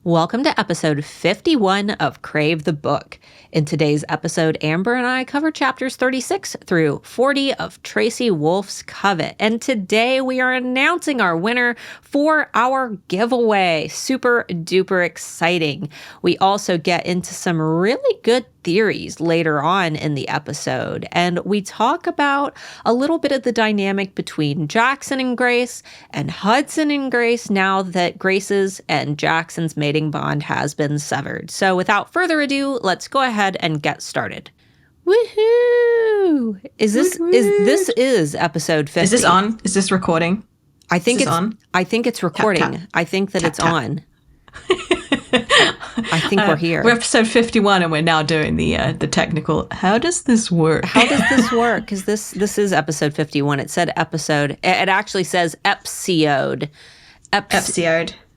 Welcome to episode 51 of Crave the Book. In today's episode, Amber and I cover chapters 36 through 40 of Tracy Wolff Covet. And today we are announcing our winner for our giveaway. Super duper exciting. We also get into some really good theories later on in the episode. And we talk about a little bit of the dynamic between Jackson and Grace and Hudson and Grace now that Grace's and Jackson's mating bond has been severed. So without further ado, let's go ahead and get started. Woohoo! This is episode 50. Is this on? Is this recording? I think it's on. I think it's recording. Tap, tap. I think that Tap, it's tap. on. I think we're here. We're episode 51 and we're now doing the technical, how does this work? How does this work? Because this is episode 51. It said episode. It actually says episode.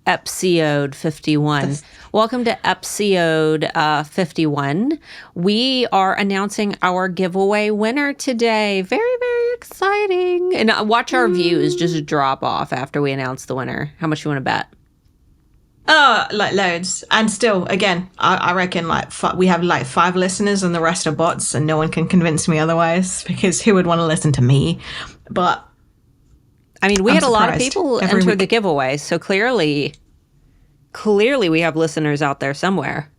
Episode 51. Welcome to episode 51. We are announcing our giveaway winner today. Very, very exciting. And watch our views just drop off after we announce the winner. How much you want to bet? Oh, like loads. And still, again, I reckon we have like 5 listeners and the rest are bots and no one can convince me otherwise because who would want to listen to me? But I mean, we had a lot of surprised people every enter week. the giveaway, so clearly we have listeners out there somewhere.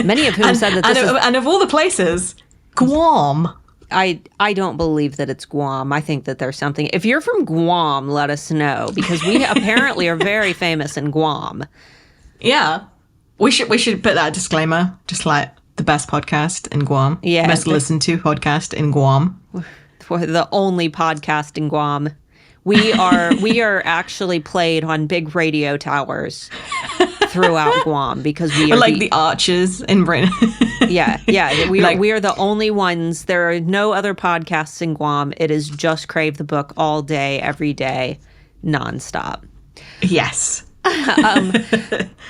Many of whom said that this is... And of all the places, Guam. I don't believe that it's Guam. I think that there's something. If you're from Guam, let us know because we apparently are very famous in Guam. Yeah. We should put that disclaimer, just like the best podcast in Guam. Yeah. Best listened to podcast in Guam. We're the only podcast in Guam. We are actually played on big radio towers throughout Guam because we are Like the Archers in Britain. Yeah. We are the only ones. There are no other podcasts in Guam. It is just Crave the Book all day, every day, nonstop. Yes.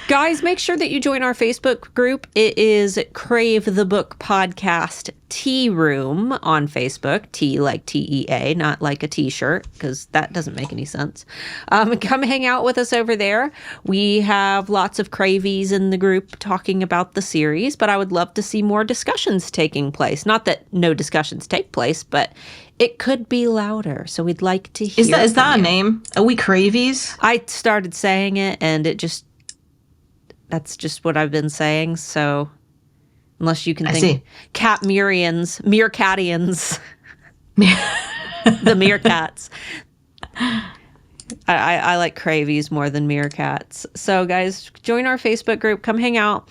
Guys, make sure that you join our Facebook group. It is Crave the Book Podcast Tea Room on Facebook. Tea like TEA, not like a t-shirt, because that doesn't make any sense. Come hang out with us over there. We have lots of Cravies in the group talking about the series, but I would love to see more discussions taking place. Not that no discussions take place, but it could be louder, so we'd like to hear. Is that a name? Are we Cravies? I started saying it, and that's just what I've been saying, so unless you can think Katmerians, Meerkatians, the meerkats. I like Cravies more than meerkats. So guys, join our Facebook group, come hang out.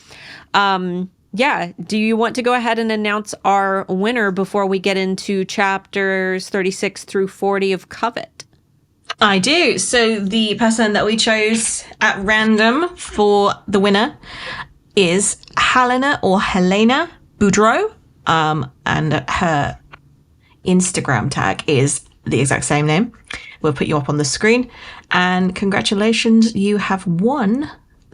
Yeah, do you want to go ahead and announce our winner before we get into chapters 36 through 40 of Covet? I do. So the person that we chose at random for the winner is Helena Boudreau. And her Instagram tag is the exact same name. We'll put you up on the screen. And congratulations, you have won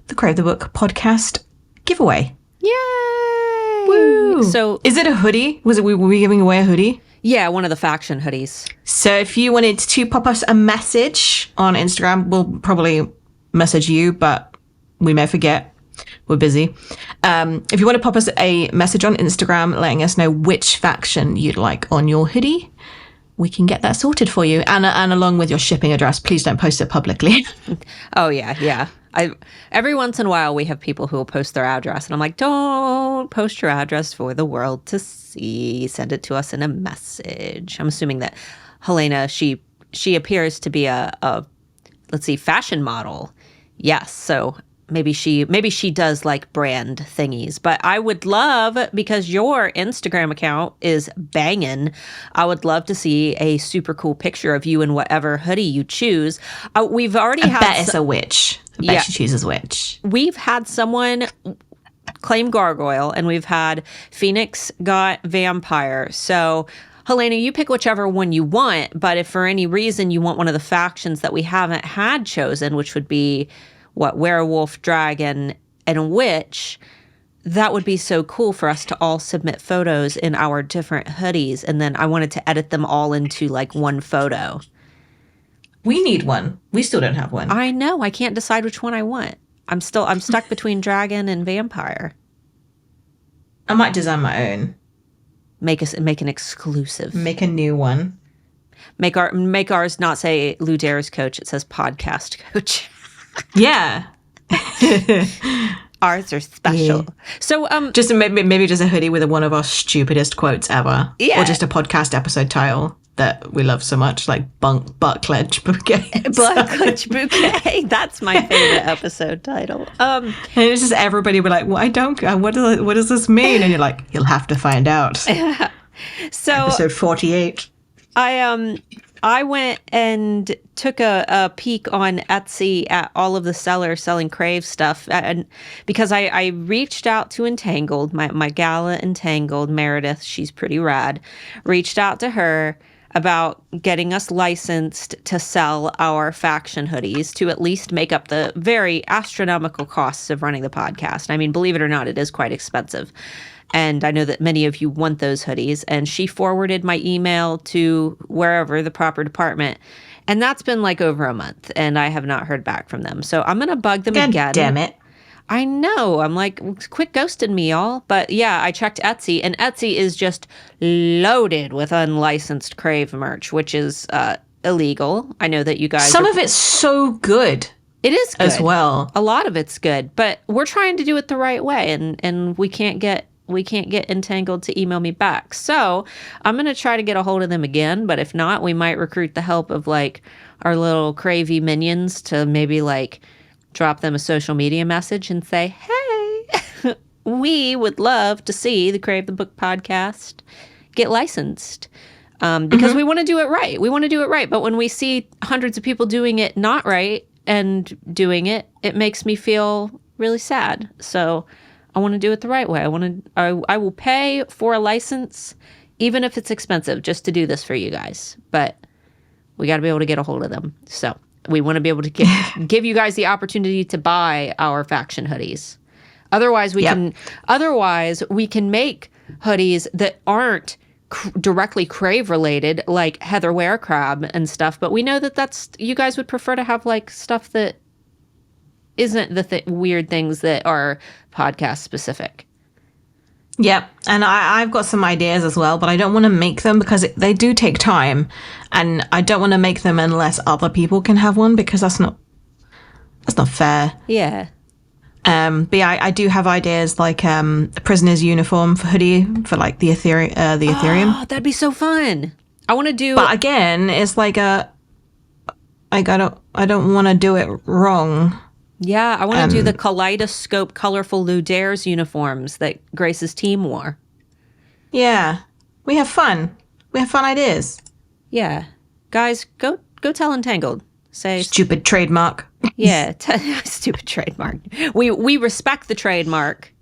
the Crave the Book podcast giveaway. Yay! Woo! So, is it a hoodie? Were we giving away a hoodie? Yeah, one of the faction hoodies. So if you wanted to pop us a message on Instagram, we'll probably message you, but we may forget. We're busy. If you want to pop us a message on Instagram letting us know which faction you'd like on your hoodie, we can get that sorted for you. And along with your shipping address, please don't post it publicly. Oh, yeah. Every once in a while, we have people who will post their address, and I'm like, don't post your address for the world to see. Send it to us in a message. I'm assuming that Helena, she appears to be a fashion model. Yes, so maybe she does like brand thingies. But I would love, because your Instagram account is banging, I would love to see a super cool picture of you in whatever hoodie you choose. We've already had. I bet it's a witch. I bet she chooses witch. We've had someone claim gargoyle, and we've had Phoenix got vampire. So, Helena, you pick whichever one you want. But if for any reason you want one of the factions that we haven't had chosen, which would be werewolf, dragon, and witch, that would be so cool for us to all submit photos in our different hoodies. And then I wanted to edit them all into like one photo. We need one. We still don't have one. I know. I can't decide which one I want. I'm stuck between dragon and vampire. I might design my own. Make an exclusive. Make a new one. Make ours not say Lou Dare's coach. It says podcast coach. Yeah. Ours are special. Yeah. So just maybe just a hoodie with one of our stupidest quotes ever. Yeah. Or just a podcast episode title that we love so much, like butt clench bouquet. Butt clench bouquet. That's my favorite episode title. And it's just everybody be like, well, I don't, what does this mean? And you're like, you'll have to find out. So episode 48. I went and took a peek on Etsy at all of the sellers selling Crave stuff, and because I reached out to Entangled, my gala Entangled, Meredith, she's pretty rad, reached out to her about getting us licensed to sell our faction hoodies to at least make up the very astronomical costs of running the podcast. I mean, believe it or not, it is quite expensive. And I know that many of you want those hoodies. And she forwarded my email to wherever, the proper department. And that's been like over a month. And I have not heard back from them. So I'm going to bug them again. God damn it. I know. I'm like, quit ghosting me, y'all. But yeah, I checked Etsy. And Etsy is just loaded with unlicensed Crave merch, which is illegal. I know that you guys... Some of it's so good. It is good. As well. A lot of it's good. But we're trying to do it the right way. And we can't get Entangled to email me back. So I'm going to try to get a hold of them again. But if not, we might recruit the help of like our little cravey minions to maybe like drop them a social media message and say, hey, we would love to see the Crave the Book podcast get licensed. Because we want to do it right. We want to do it right. But when we see hundreds of people doing it not right and doing it, it makes me feel really sad. So I want to do it the right way. I will pay for a license, even if it's expensive, just to do this for you guys. But we got to be able to get a hold of them. So we want to be able to give you guys the opportunity to buy our faction hoodies. Otherwise, we can make hoodies that aren't directly Crave related, like Heather Werecrab and stuff. But we know that you guys would prefer to have like stuff that isn't the weird things that are podcast specific. Yep. And I've got some ideas as well, but I don't want to make them because they do take time. And I don't want to make them unless other people can have one, because that's not fair. Yeah. But yeah, I do have ideas like a prisoner's uniform for hoodie for like the Ethereum. Oh, that'd be so fun. I want to do. But again, it's like I don't want to do it wrong. Yeah, I want to do the kaleidoscope colorful Lou Dare's uniforms that Grace's team wore. Yeah. We have fun. We have fun ideas. Yeah. Guys, go tell Entangled. Say stupid trademark. Yeah, stupid trademark. We respect the trademark,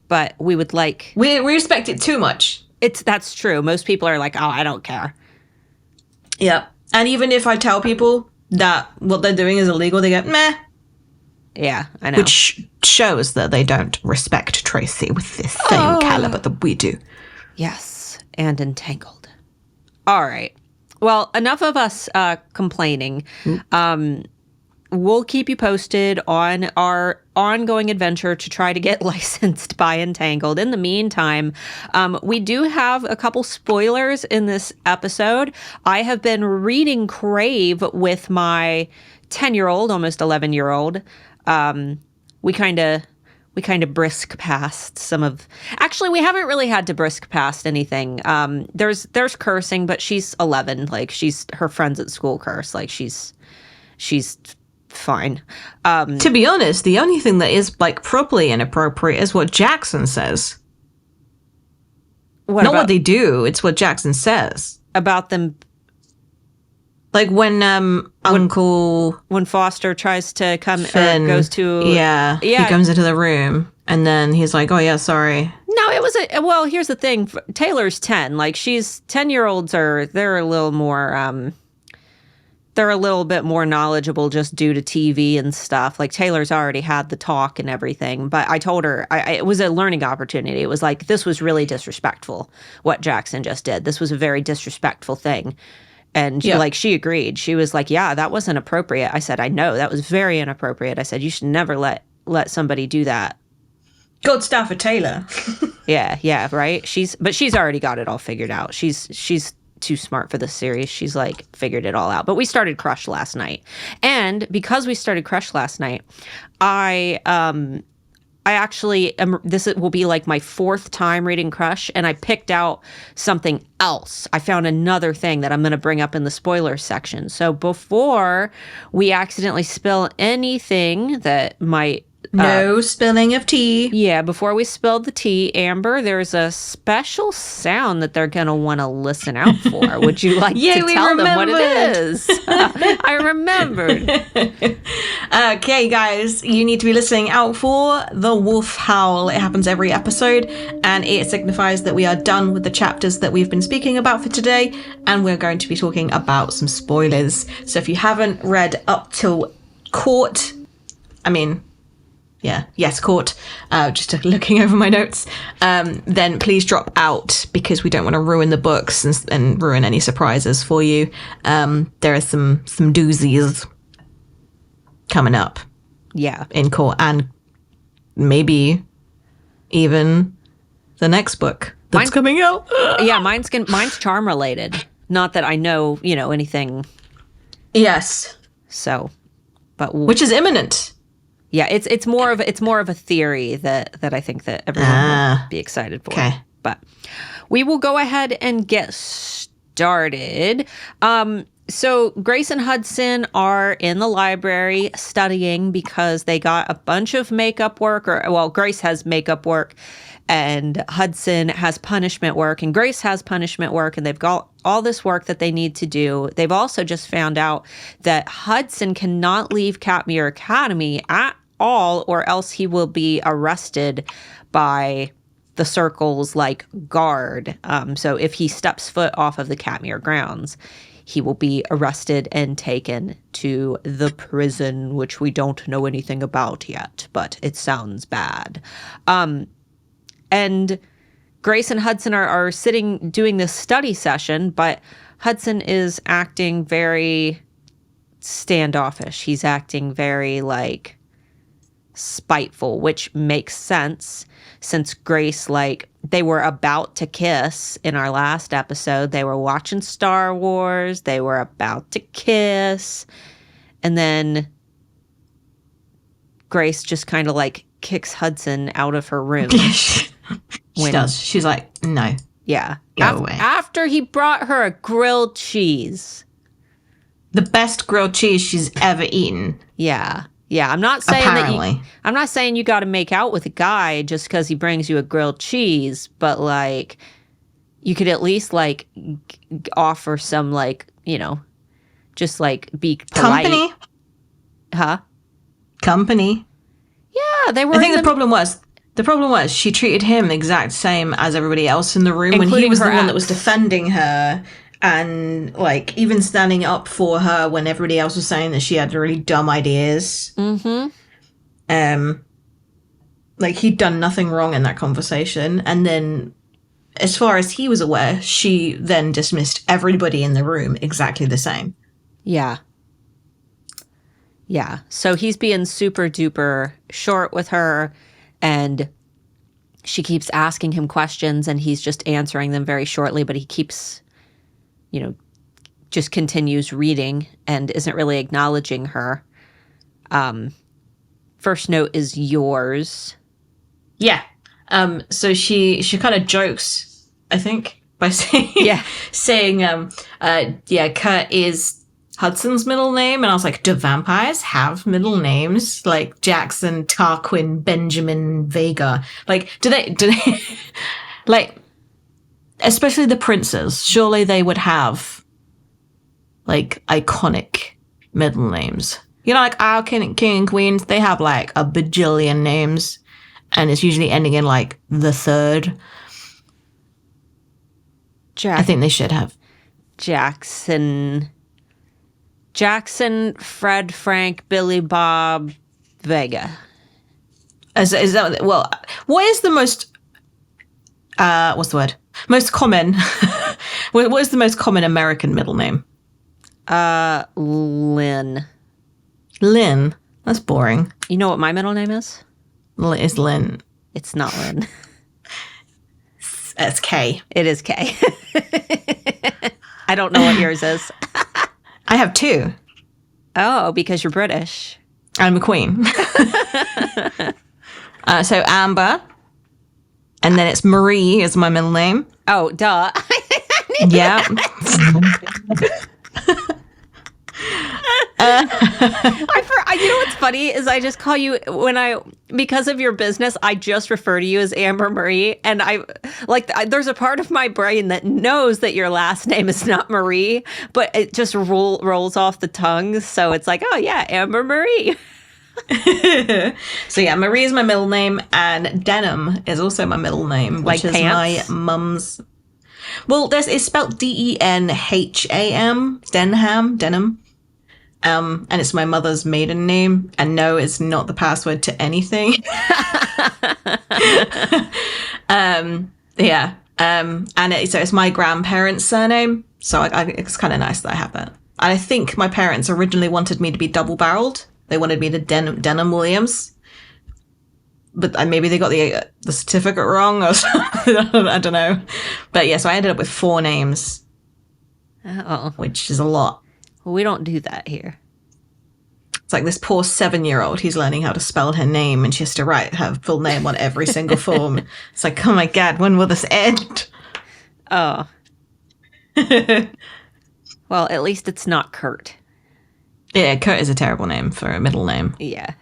but we would like... We respect it too much. That's true. Most people are like, oh, I don't care. Yeah. And even if I tell people that what they're doing is illegal, they go, meh. Yeah, I know. Which shows that they don't respect Tracy with the same caliber that we do. Yes, and Entangled. All right. Well, enough of us complaining. We'll keep you posted on our ongoing adventure to try to get licensed by Entangled. In the meantime, we do have a couple spoilers in this episode. I have been reading Crave with my 10-year-old, almost 11-year-old. We kind of brisk past some of... Actually, we haven't really had to brisk past anything. There's cursing, but she's 11. Like, her friends at school curse. Like, she's fine. To be honest, the only thing that is, like, properly inappropriate is what Jackson says. What they do, it's what Jackson says. About them... Like when Foster tries to come Finn, goes to he comes into the room and then he's like, oh yeah, sorry. No, it was here's the thing. Taylor's 10. Like, 10-year-olds they're a little more they're a little bit more knowledgeable just due to TV and stuff. Like, Taylor's already had the talk and everything, but I told her it was a learning opportunity. It was like, this was really disrespectful what Jackson just did. This was a very disrespectful thing. And she agreed. She was like, yeah, that wasn't appropriate. I said, I know, that was very inappropriate. I said, you should never let let somebody do that. God Stafford Taylor. Yeah, right. She's already got it all figured out. She's too smart for this series. She's like figured it all out. But we started Crush last night, and because we started Crush last night, I actually this will be like my 4th time reading Crush, and I picked out something else. I found another thing that I'm going to bring up in the spoiler section. So before we accidentally spill anything that might no spilling of tea. Yeah, before we spill the tea, Amber, there's a special sound that they're going to want to listen out for. Would you like to tell them what it is? I remembered. Okay, guys, you need to be listening out for the wolf howl. It happens every episode, and it signifies that we are done with the chapters that we've been speaking about for today, and we're going to be talking about some spoilers. So if you haven't read up till court, court, just looking over my notes, then please drop out, because we don't want to ruin the books and ruin any surprises for you. There are some doozies coming up. Yeah. In court, and maybe even the next book that's coming out. Yeah, mine's charm related. Not that I know, anything. Yes. So, but which is imminent. Yeah, it's more of a theory that I think that everyone will be excited for. Okay. But we will go ahead and get started. So Grace and Hudson are in the library studying because they got a bunch of makeup work, Grace has makeup work and Hudson has punishment work, and Grace has punishment work, and they've got all this work that they need to do. They've also just found out that Hudson cannot leave Katmere Academy at all, or else he will be arrested by the Circle's guard. So if he steps foot off of the Katmere grounds, he will be arrested and taken to the prison, which we don't know anything about yet, but it sounds bad. And Grace and Hudson are sitting doing this study session, but Hudson is acting very standoffish. He's acting very spiteful, which makes sense since Grace, they were about to kiss in our last episode. They were watching Star Wars. They were about to kiss. And then Grace just kind of kicks Hudson out of her room. She does. She's like, no. Yeah. Go away. After he brought her a grilled cheese. The best grilled cheese she's ever eaten. Yeah. Yeah, I'm not saying I'm not saying you got to make out with a guy just because he brings you a grilled cheese, but you could at least offer some just be polite. Company. Huh? Company. Yeah, they were. I think the problem was she treated him the exact same as everybody else in the room when he was the one that was defending her. And even standing up for her when everybody else was saying that she had really dumb ideas. Mm-hmm. He'd done nothing wrong in that conversation. And then, as far as he was aware, she then dismissed everybody in the room exactly the same. Yeah. Yeah. So he's being super duper short with her, and she keeps asking him questions, and he's just answering them very shortly, but he keeps just continues reading and isn't really acknowledging her. First note is yours. Yeah. So she kind of jokes, I think, by saying, Kurt is Hudson's middle name. And I was like, do vampires have middle names? Like Jackson, Tarquin, Benjamin, Vega. Do they especially the princes, surely they would have iconic middle names. Our king and queens, they have a bajillion names, and it's usually ending in the third. I think they should have Jackson, Fred, Frank, Billy, Bob, Vega. Is that what is the most what's the word? Most common. What is the most common American middle name? Lynn. Lynn. That's boring. You know what my middle name is? It's Lynn. It's not Lynn. It's Kay. It is Kay. I don't know what yours is. I have 2. Oh, because you're British. I'm a queen. So Amber. And then it's Marie is my middle name. Oh, duh. Yeah. You know what's funny is I just call you because of your business, I just refer to you as Amber Marie. And there's a part of my brain that knows that your last name is not Marie, but it just rolls off the tongue. So it's like, oh yeah, Amber Marie. So yeah, Marie is my middle name, and Denham is also my middle name, which is pants? my mum's. Well, it's spelled Denham, Denham. And it's my mother's maiden name, and no, it's not the password to anything. So it's my grandparents' surname, so it's kind of nice that I have that. I think my parents originally wanted me to be double-barreled. They wanted me to Denham Williams, but maybe they got the certificate wrong or something. I don't know. But yeah, so I ended up with 4 names, which is a lot. Well, we don't do that here. It's like this poor 7-year-old who's learning how to spell her name, and she has to write her full name on every single form. It's like, oh my God, when will this end? Oh. Well, at least it's not Kurt. Yeah, Kurt is a terrible name for a middle name. Yeah.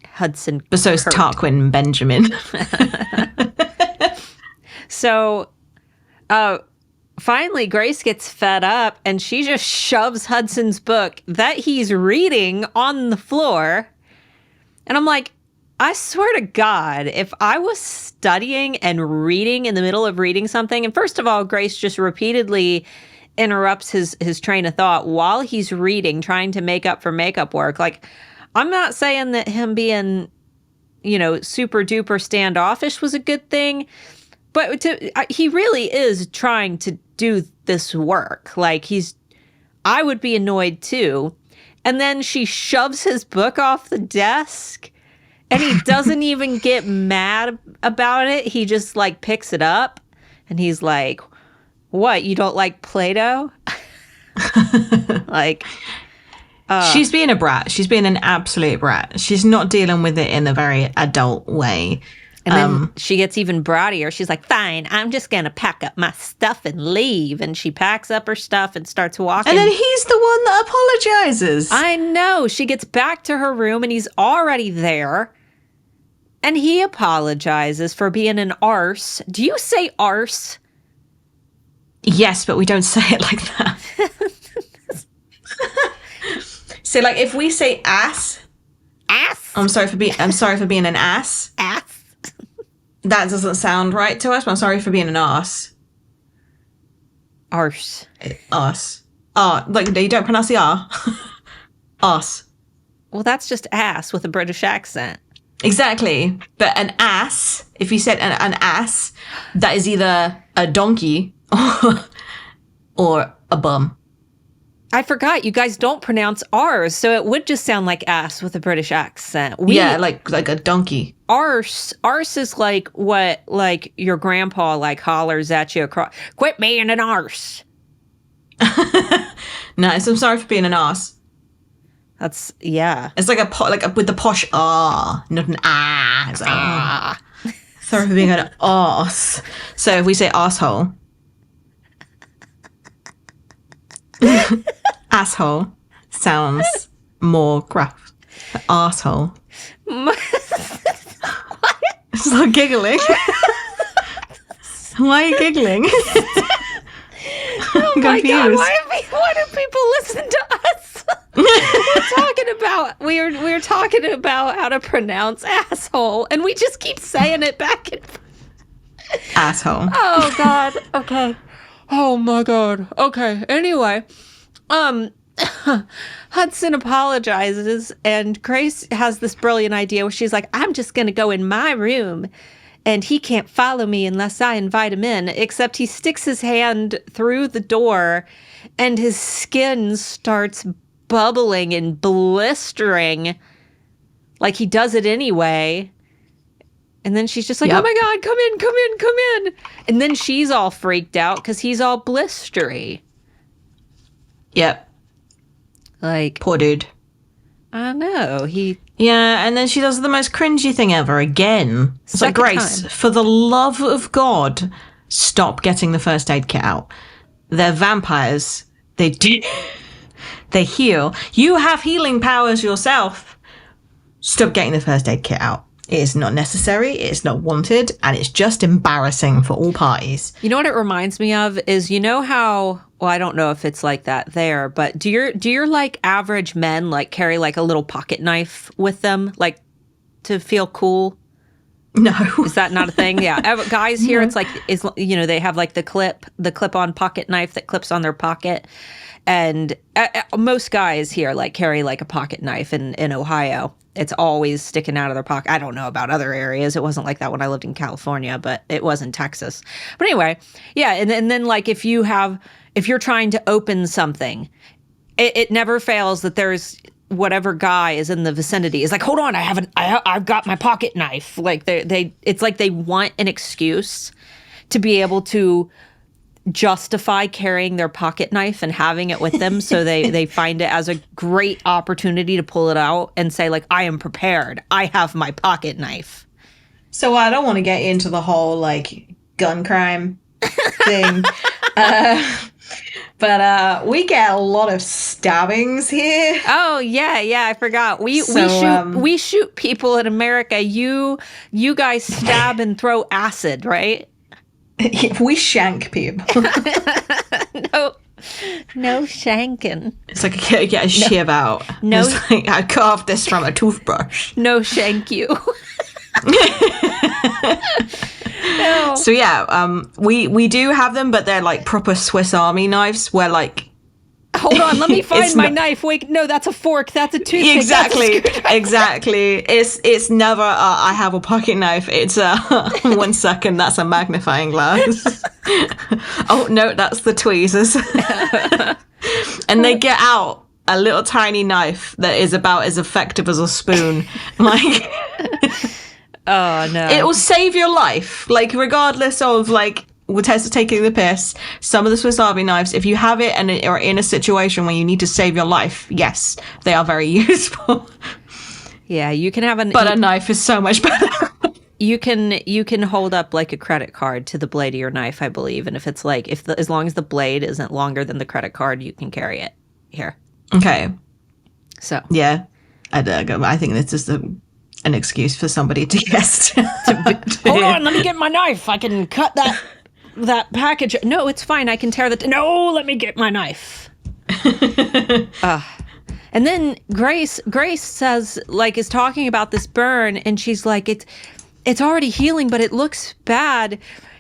Hudson. But so is Tarquin Benjamin. So, finally, Grace gets fed up and she just shoves Hudson's book that he's reading on the floor. And I'm like, I swear to God, if I was studying and reading in the middle of reading something, and first of all, Grace just repeatedly interrupts his train of thought while he's reading, trying to make up for makeup work. Like, I'm not saying that him being, super duper standoffish was a good thing, but he really is trying to do this work. Like, I would be annoyed too. And then she shoves his book off the desk and he doesn't even get mad about it. He just picks it up and he's like, what, you don't like Play-Doh? She's being a brat. She's being an absolute brat. She's not dealing with it in a very adult way. And then she gets even brattier. She's like, fine, I'm just going to pack up my stuff and leave. And she packs up her stuff and starts walking. And then he's the one that apologizes. I know. She gets back to her room and he's already there. And he apologizes for being an arse. Do you say arse? Yes, but we don't say it like that. So, if we say ass, I'm sorry for being an ass. Ass. That doesn't sound right to us. But I'm sorry for being an arse. Arse. Arse. You don't pronounce the R. Arse. Well, that's just ass with a British accent. Exactly. But an ass, if you said an ass, that is either a donkey or a bum. I forgot you guys don't pronounce R's, so it would just sound like ass with a British accent. Like a donkey. Arse is like what your grandpa hollers at you across. Quit being an arse. Nice. I'm sorry for being an arse. That's yeah. It's with the posh ah, not an ah. It's ah. Sorry for being an arse. So if we say asshole. Asshole sounds more gruff. Arsehole. Stop giggling. Why are you giggling? Oh my God! Why do people listen to us? We're talking about how to pronounce asshole, and we just keep saying it back and forth. Asshole. Oh God. Okay. Oh my God. Okay. Anyway, Hudson apologizes and Grace has this brilliant idea where she's like, I'm just going to go in my room and he can't follow me unless I invite him in, except he sticks his hand through the door and his skin starts bubbling and blistering. Like he does it anyway. And then she's just like, oh my God, come in, come in, come in. And then she's all freaked out because he's all blistery. Yep. Like, poor dude. I know. Yeah, and then she does the most cringy thing ever again. It's like, Grace, for the love of God, stop getting the first aid kit out. They're vampires. They heal. You have healing powers yourself. Stop getting the first aid kit out. It is not necessary, it's not wanted, and it's just embarrassing for all parties. You know what it reminds me of is, you know how, well, I don't know if it's like that there, but do your like average men like carry like a little pocket knife with them, like to feel cool? No. Is that not a thing? Yeah. Guys here, it's like, they have like the clip-on pocket knife that clips on their pocket. And most guys here like carry like a pocket knife in Ohio. It's always sticking out of their pocket. I don't know about other areas. It wasn't like that when I lived in California, but it was in Texas. But anyway, yeah. And then like if you're trying to open something, it never fails that there's whatever guy is in the vicinity is like, hold on, I've got my pocket knife. Like it's like they want an excuse to be able to justify carrying their pocket knife and having it with them. So they find it as a great opportunity to pull it out and say like, I am prepared. I have my pocket knife. So I don't want to get into the whole like gun crime thing. But we get a lot of stabbings here. Oh yeah, I forgot. We shoot people in America. You guys stab and throw acid, right? We shank people. No shanking. It's like I get a shiv out. No, it's like I carved this from a toothbrush. No shank you. No. So yeah, we do have them, but they're like proper Swiss Army knives where like. Hold on, let me find my knife. Wait, no, that's a fork. That's a toothpick. Exactly. It's never I have a pocket knife. It's 1 second. That's a magnifying glass. Oh no, that's the tweezers. And they get out a little tiny knife that is about as effective as a spoon. Like, oh no, it will save your life. Like regardless of like. With Tessa taking the piss, some of the Swiss Army knives, if you have it and are in a situation where you need to save your life, yes, they are very useful. Yeah, you can have but a knife is so much better. You can hold up like a credit card to the blade of your knife, I believe, and if it's like as long as the blade isn't longer than the credit card, you can carry it here. Okay. So yeah, I think that's just an excuse for somebody to guess. Hold on, let me get my knife. I can cut that package. No, it's fine. I can tear no, let me get my knife. And then Grace says, like, is talking about this burn, and she's like, it's already healing, but it looks bad.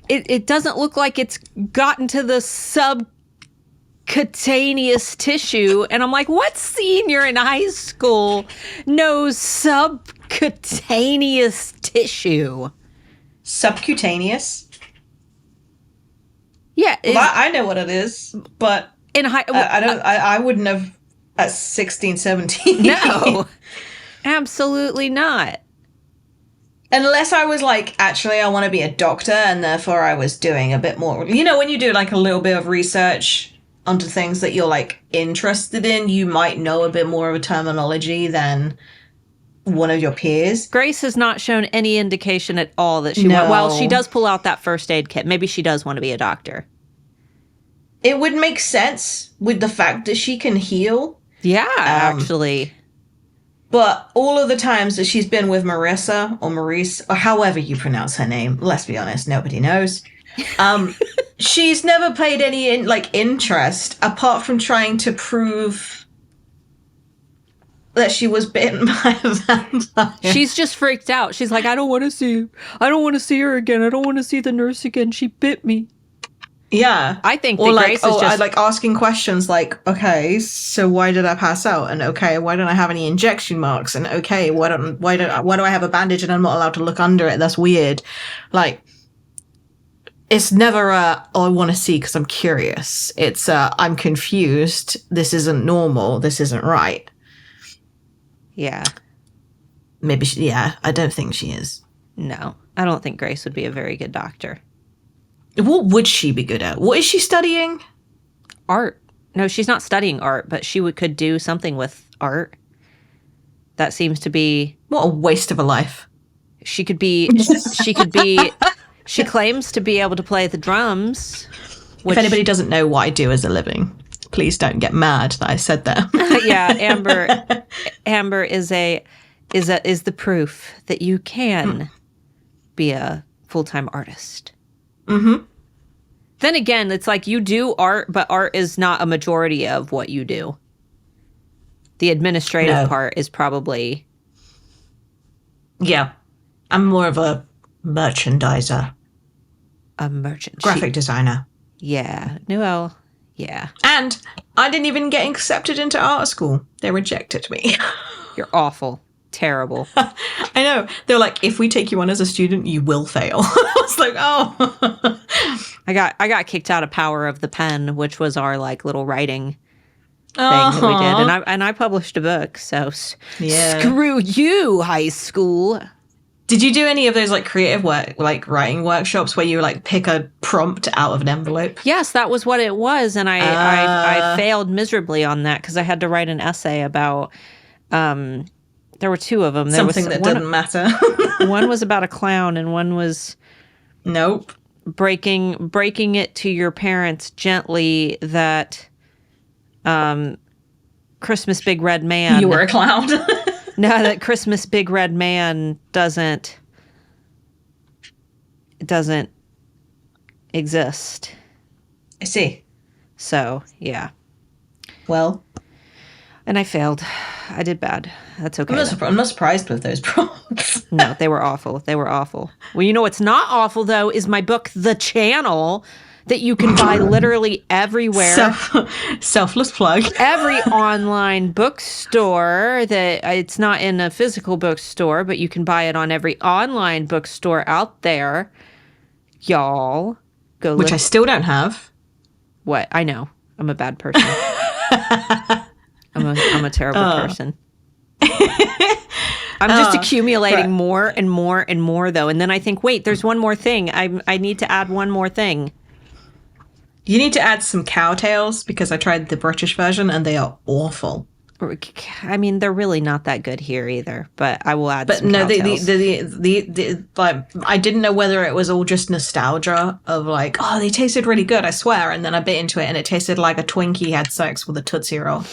It doesn't look like it's gotten to the subcutaneous tissue. And I'm like, what senior in high school knows subcutaneous tissue? Subcutaneous? Yeah, well, I know what it is, but in high, I wouldn't have at 16, 17. No, absolutely not. Unless I was like, actually, I want to be a doctor, and therefore I was doing a bit more. You know, when you do like a little bit of research onto things that you're like interested in, you might know a bit more of a terminology than one of your peers. Grace has not shown any indication at all that she wants. Well, she does pull out that first aid kit. Maybe she does want to be a doctor. It would make sense with the fact that she can heal. Yeah, actually. But all of the times that she's been with Marissa or Maurice, or however you pronounce her name, let's be honest, nobody knows. She's never played any interest apart from trying to prove that she was bitten by a vampire. She's just freaked out. She's like, I don't want to see her again. I don't want to see the nurse again. She bit me. Yeah. I think that Grace is just... like asking questions like, okay, so why did I pass out? And okay, why don't I have any injection marks? And okay, why do I have a bandage and I'm not allowed to look under it? That's weird. Like, it's never I want to see because I'm curious. It's I'm confused. This isn't normal. This isn't right. Yeah. Maybe I don't think she is. No, I don't think Grace would be a very good doctor. What would she be good at? What is she studying? Art. No, she's not studying art, but she could do something with art. That seems to be... What a waste of a life. She claims to be able to play the drums. If anybody doesn't know what I do as a living, please don't get mad that I said that. Yeah, Amber is the proof that you can be a full-time artist. Mm-hmm. Then again, it's like you do art, but art is not a majority of what you do. The administrative part is probably... Yeah. I'm more of a merchandiser. A merchant. Graphic designer. Yeah. Well, yeah. And I didn't even get accepted into art school. They rejected me. You're awful. Terrible. I know. They were like, if we take you on as a student, you will fail. I was like, oh. I got kicked out of Power of the Pen, which was our like little writing thing that we did, and I published a book. So screw you, high school. Did you do any of those like creative work, like writing workshops where you like pick a prompt out of an envelope? Yes, that was what it was, and I failed miserably on that because I had to write an essay about. There were two of them. Something that didn't matter. One was about a clown, and one was breaking it to your parents gently that Christmas Big Red Man. You were a clown. No, that Christmas Big Red Man doesn't exist. I see. So, yeah. Well. And I failed. I did bad. That's okay. I'm not surprised with those prompts. No, they were awful. They were awful. Well, you know what's not awful, though, is my book, The Channel, that you can buy literally everywhere. Selfless plug. Every online bookstore. It's not in a physical bookstore, but you can buy it on every online bookstore out there. Y'all, go Which I still don't have. What? I know. I'm a bad person. I'm a terrible person. I'm just accumulating more and more and more, though. And then I think, wait, there's one more thing. I need to add one more thing. You need to add some cowtails because I tried the British version and they are awful. I mean, they're really not that good here either, but I will add some cowtails. But no, I didn't know whether it was all just nostalgia of like, oh, they tasted really good, I swear. And then I bit into it and it tasted like a Twinkie had sex with a Tootsie Roll.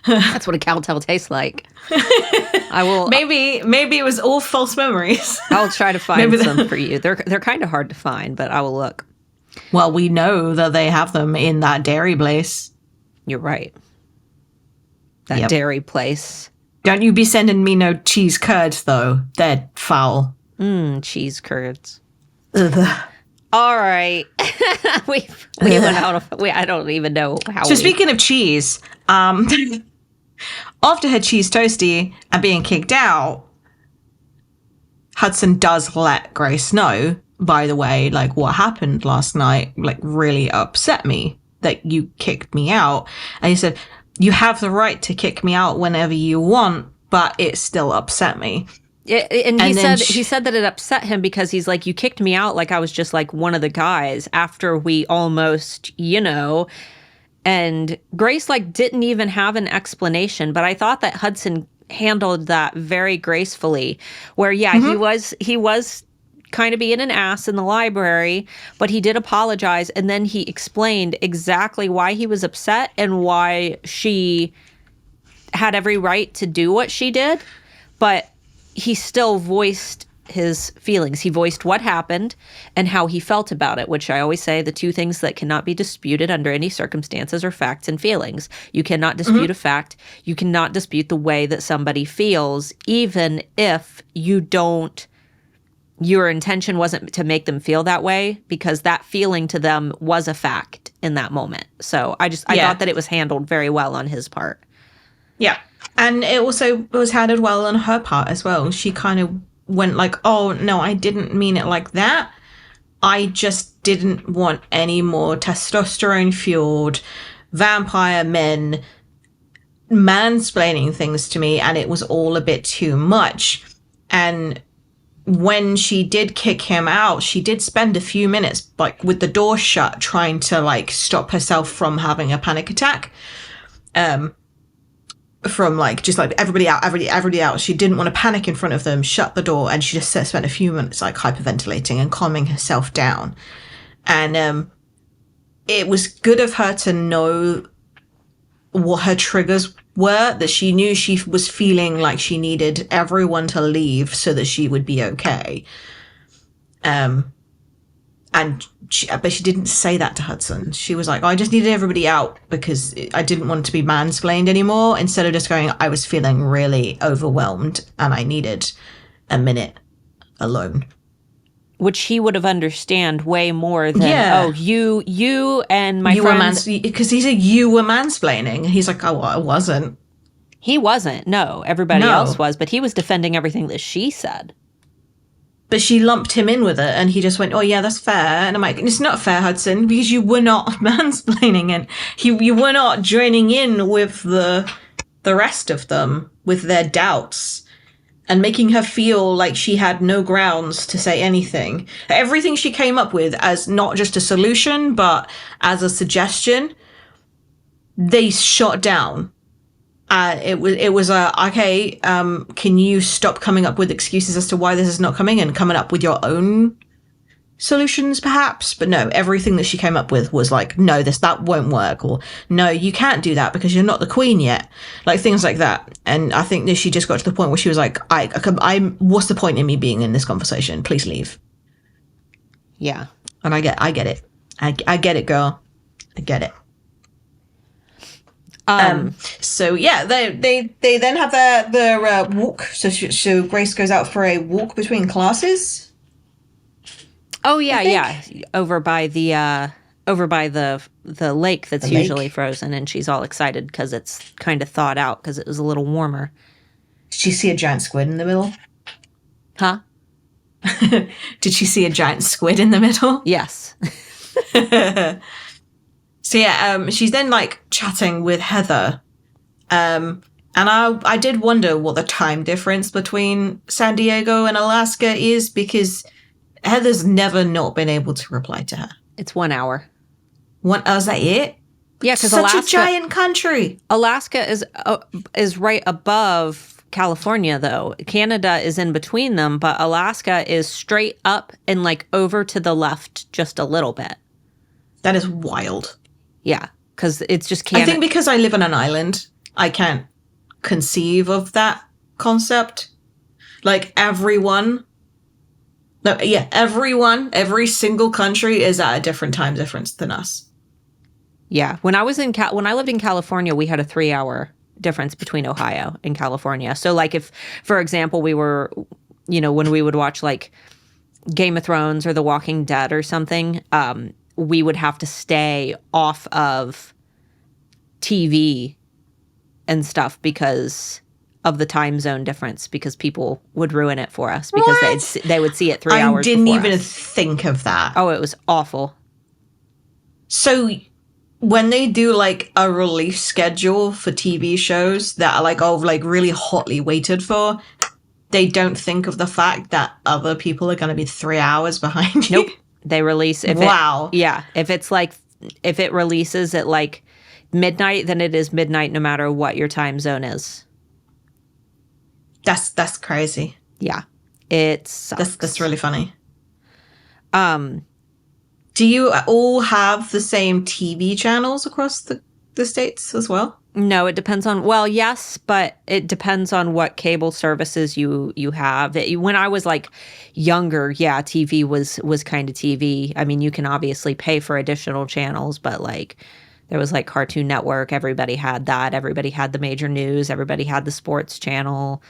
That's what a cowtail tastes like. I will. Maybe it was all false memories. I'll try to find some for you. They're kind of hard to find, but I will look. Well, we know that they have them in that dairy place. You're right. That dairy place. Don't you be sending me no cheese curds, though. They're foul. Cheese curds. Ugh. All right. we went out of... I don't even know how speaking of cheese, after her cheese toasty and being kicked out, Hudson does let Grace know, by the way, like, what happened last night, like, really upset me that you kicked me out. And he said, you have the right to kick me out whenever you want, but it still upset me. And he said that it upset him because he's like, you kicked me out like I was just like one of the guys after we almost, and Grace like didn't even have an explanation. But I thought that Hudson handled that very gracefully where, he was kind of being an ass in the library, but he did apologize. And then he explained exactly why he was upset and why she had every right to do what she did. But he still voiced his feelings. He voiced what happened and how he felt about it, which I always say the two things that cannot be disputed under any circumstances are facts and feelings. You cannot dispute a fact. You cannot dispute the way that somebody feels, even if your intention wasn't to make them feel that way, because that feeling to them was a fact in that moment. So I thought that it was handled very well on his part. Yeah. And it also was handled well on her part as well. She kind of went like, oh, no, I didn't mean it like that. I just didn't want any more testosterone-fueled vampire men mansplaining things to me, and it was all a bit too much. And when she did kick him out, she did spend a few minutes like with the door shut trying to like stop herself from having a panic attack. From like just like everybody out. She didn't want to panic in front of them, shut the door, and she just spent a few minutes like hyperventilating and calming herself down. And it was good of her to know what her triggers were, that she knew she was feeling like she needed everyone to leave so that she would be okay. But she didn't say that to Hudson. She was like, I just needed everybody out because I didn't want to be mansplained anymore. Instead of just going, I was feeling really overwhelmed and I needed a minute alone. Which he would have understand way more than, you and my friends. Because he said, you were mansplaining. He's like, oh, well, I wasn't. He wasn't. No, everybody else was. But he was defending everything that she said. But she lumped him in with it, and he just went, oh, yeah, that's fair. And I'm like, it's not fair, Hudson, because you were not mansplaining, and you were not joining in with the rest of them, with their doubts, and making her feel like she had no grounds to say anything. Everything she came up with as not just a solution, but as a suggestion, they shot down. It was okay, can you stop coming up with excuses as to why this is not coming and coming up with your own solutions, perhaps? But no, everything that she came up with was like, no, that won't work, or no, you can't do that because you're not the queen yet. Like things like that. And I think that she just got to the point where she was like, what's the point in me being in this conversation? Please leave. Yeah. And I get it. I get it, girl. I get it. So yeah, they then have their walk. So Grace goes out for a walk between classes. Oh yeah. Over by the lake that's usually frozen, and she's all excited because it's kind of thawed out because it was a little warmer. Did she see a giant squid in the middle? Huh? Did she see a giant squid in the middle? Yes. So yeah, she's then like chatting with Heather. And I did wonder what the time difference between San Diego and Alaska is, because Heather's never not been able to reply to her. It's 1 hour. Is that it? Yeah, because Alaska, a giant country. Alaska is right above California, though. Canada is in between them, but Alaska is straight up and like over to the left just a little bit. That is wild. Yeah, because it's just Canada. I think because I live on an island, I can't conceive of that concept. Like every single country is at a different time difference than us. Yeah, when I lived in California, we had a 3-hour difference between Ohio and California. So like if, for example, we were, when we would watch like Game of Thrones or The Walking Dead or something, we would have to stay off of TV and stuff because of the time zone difference, because people would ruin it for us because they would see it 3 hours before I didn't even think of that. Oh, it was awful. So when they do like a release schedule for TV shows that are like, really hotly waited for, they don't think of the fact that other people are going to be 3 hours behind you. Nope. They release. If it releases at like midnight, then it is midnight no matter what your time zone is. That's crazy. Yeah. It sucks. That's really funny. Do you all have the same TV channels across the states as well? No, it depends on, yes, but it depends on what cable services you have. When I was like younger, yeah, TV was kind of TV. I mean, you can obviously pay for additional channels, but like there was like Cartoon Network. Everybody had that. Everybody had the major news. Everybody had the sports channel.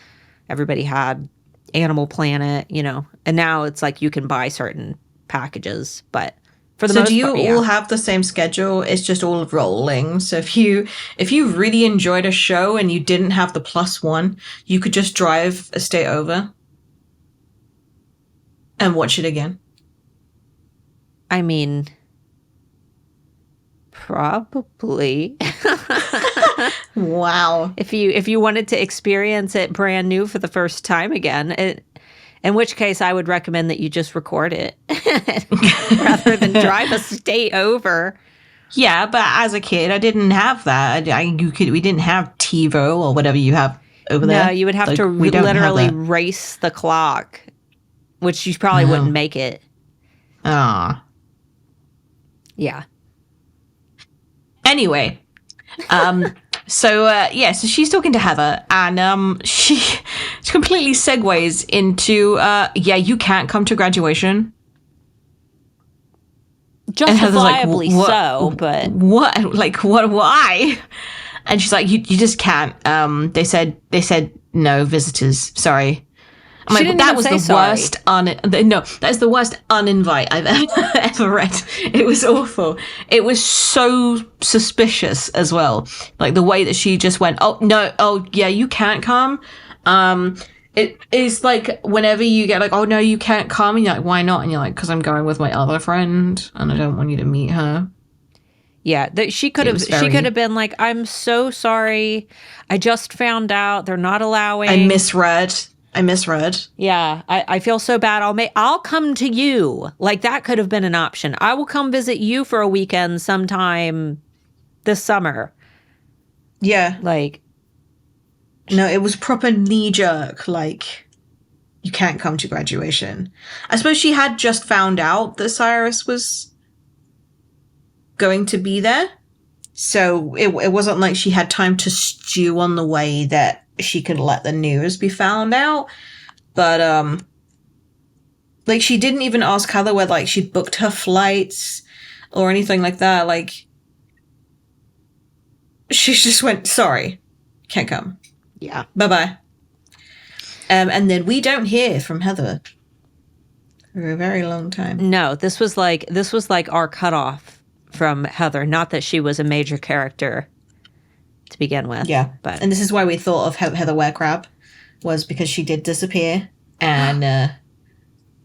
Everybody had Animal Planet, and now it's like you can buy certain packages, but for the most part, do you all have the same schedule? It's just all rolling. So if you really enjoyed a show and you didn't have the +1, you could just drive a state over and watch it again. I mean, probably. Wow. If you wanted to experience it brand new for the first time again, in which case I would recommend that you just record it rather than drive a state over. Yeah, but as a kid, I didn't have that. We didn't have TiVo or whatever you have over there. No, you would have to literally race the clock, which you probably wouldn't make it. Ah. Yeah. Anyway, so she's talking to Heather, and she completely segues into, you can't come to graduation. Justifiably like, so, but what? Like, what? Why? And she's like, you just can't. They said no visitors. Sorry. I'm like, that was the worst. That is the worst uninvite I've ever read. It was awful. It was so suspicious as well. Like the way that she just went, oh no, oh yeah, you can't come. It is like whenever you get like, oh no, you can't come, and you're like, why not? And you're like, because I'm going with my other friend, and I don't want you to meet her. Yeah, she could have been like, I'm so sorry. I just found out they're not allowing. I misread. Yeah, I feel so bad. I'll come to you. Like that could have been an option. I will come visit you for a weekend sometime this summer. Yeah. Like, no, it was proper knee jerk. Like, you can't come to graduation. I suppose she had just found out that Cyrus was going to be there. So it wasn't like she had time to stew on the way that she could let the news be found out. But, like, she didn't even ask Heather whether, like, she'd booked her flights or anything like that. Like, she just went, sorry, can't come. Yeah. Bye-bye. And then we don't hear from Heather for a very long time. No, this was like our cutoff from Heather. Not that she was a major character to begin with. Yeah. But and this is why we thought of Heather Werecrab, was because she did disappear. And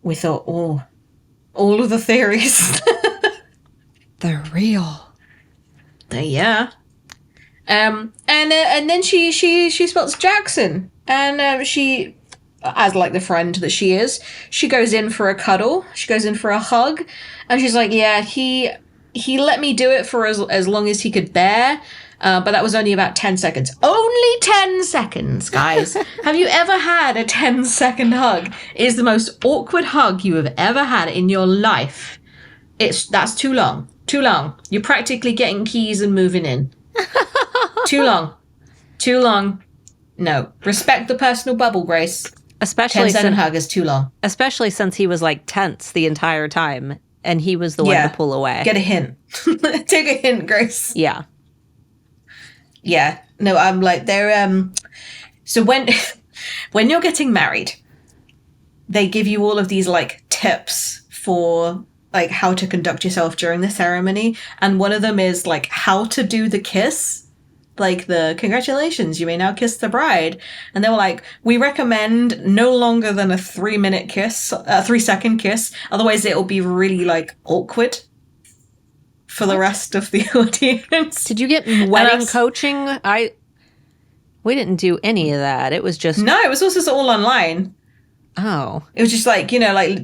we thought, oh, all of the theories. they're real. Yeah. And then she spots Jackson, and she, as like the friend that she is, she goes in for a cuddle. She goes in for a hug, and she's like, yeah, he let me do it for as long as he could bear. But that was only about 10 seconds. Only 10 seconds, guys. Have you ever had a 10-second hug? It is the most awkward hug you have ever had in your life. That's too long. Too long. You're practically getting keys and moving in. Too long. Too long. No. Respect the personal bubble, Grace. Especially 10-second hug is too long. Especially since he was like tense the entire time, and he was the one to pull away. Get a hint. Take a hint, Grace. Yeah. Yeah. No, I'm like, they're, so when you're getting married, they give you all of these, like, tips for, like, how to conduct yourself during the ceremony. And one of them is, like, how to do the kiss. Like, the congratulations, you may now kiss the bride. And they were like, we recommend no longer than a 3-minute kiss, a 3-second kiss. Otherwise, it'll be really, like, awkward for the rest of the audience. Did you get wedding coaching? We didn't do any of that. It was just... No, it was also all online. Oh. It was just like,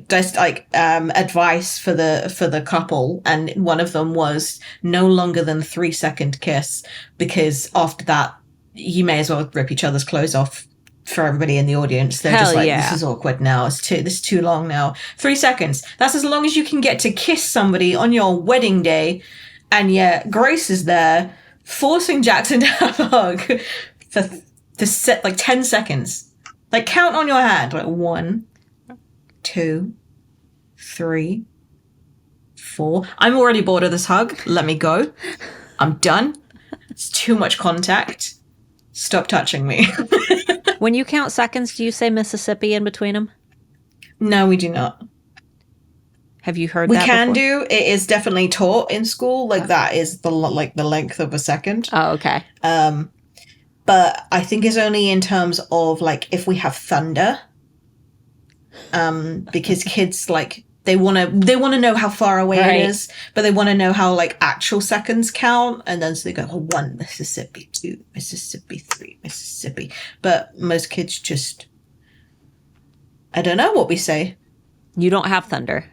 just like advice for the couple, and one of them was no longer than 3-second kiss, because after that you may as well rip each other's clothes off for everybody in the audience. They're just like, this is awkward now. This is too long now. 3 seconds. That's as long as you can get to kiss somebody on your wedding day, and yet Grace is there forcing Jackson to have a hug for like 10 seconds. Like, count on your hand. Like, 1, 2, 3, 4. I'm already bored of this hug. Let me go. I'm done. It's too much contact. Stop touching me. When you count seconds, do you say Mississippi in between them? No, we do not. Have you heard that before? We can do. It is definitely taught in school. Like, that is the length of a second. Oh, okay. But I think it's only in terms of, like, if we have thunder. Because kids, like, They want to know how far away Right. it is, but they want to know how like actual seconds count. And then so they go, 1 Mississippi, 2 Mississippi, 3 Mississippi. But most kids just, I don't know what we say. You don't have thunder.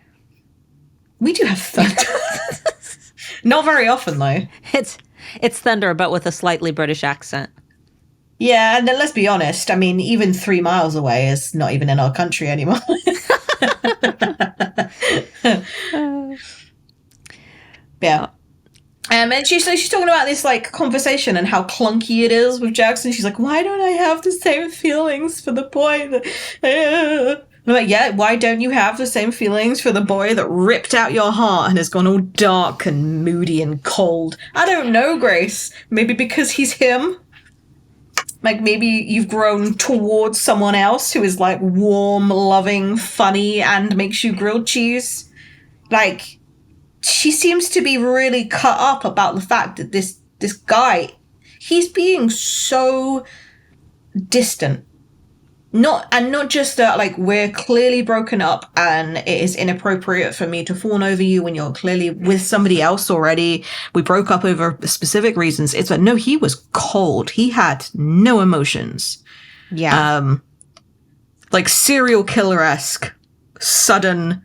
We do have thunder. Not very often though. It's thunder, but with a slightly British accent. Yeah, and then let's be honest. I mean, even 3 miles away is not even in our country anymore. Yeah. And she's talking about this like conversation and how clunky it is with Jackson. She's like, why don't I have the same feelings for the boy that... I'm like, yeah, why don't you have the same feelings for the boy that ripped out your heart and has gone all dark and moody and cold? I don't know, Grace. Maybe because he's him? Like, maybe you've grown towards someone else who is, like, warm, loving, funny, and makes you grilled cheese. Like, she seems to be really cut up about the fact that this guy, he's being so distant. Not just that, like, we're clearly broken up and it is inappropriate for me to fawn over you when you're clearly with somebody else already. We broke up over specific reasons. It's like, no, he was cold. He had no emotions. Yeah. Like serial killer-esque, sudden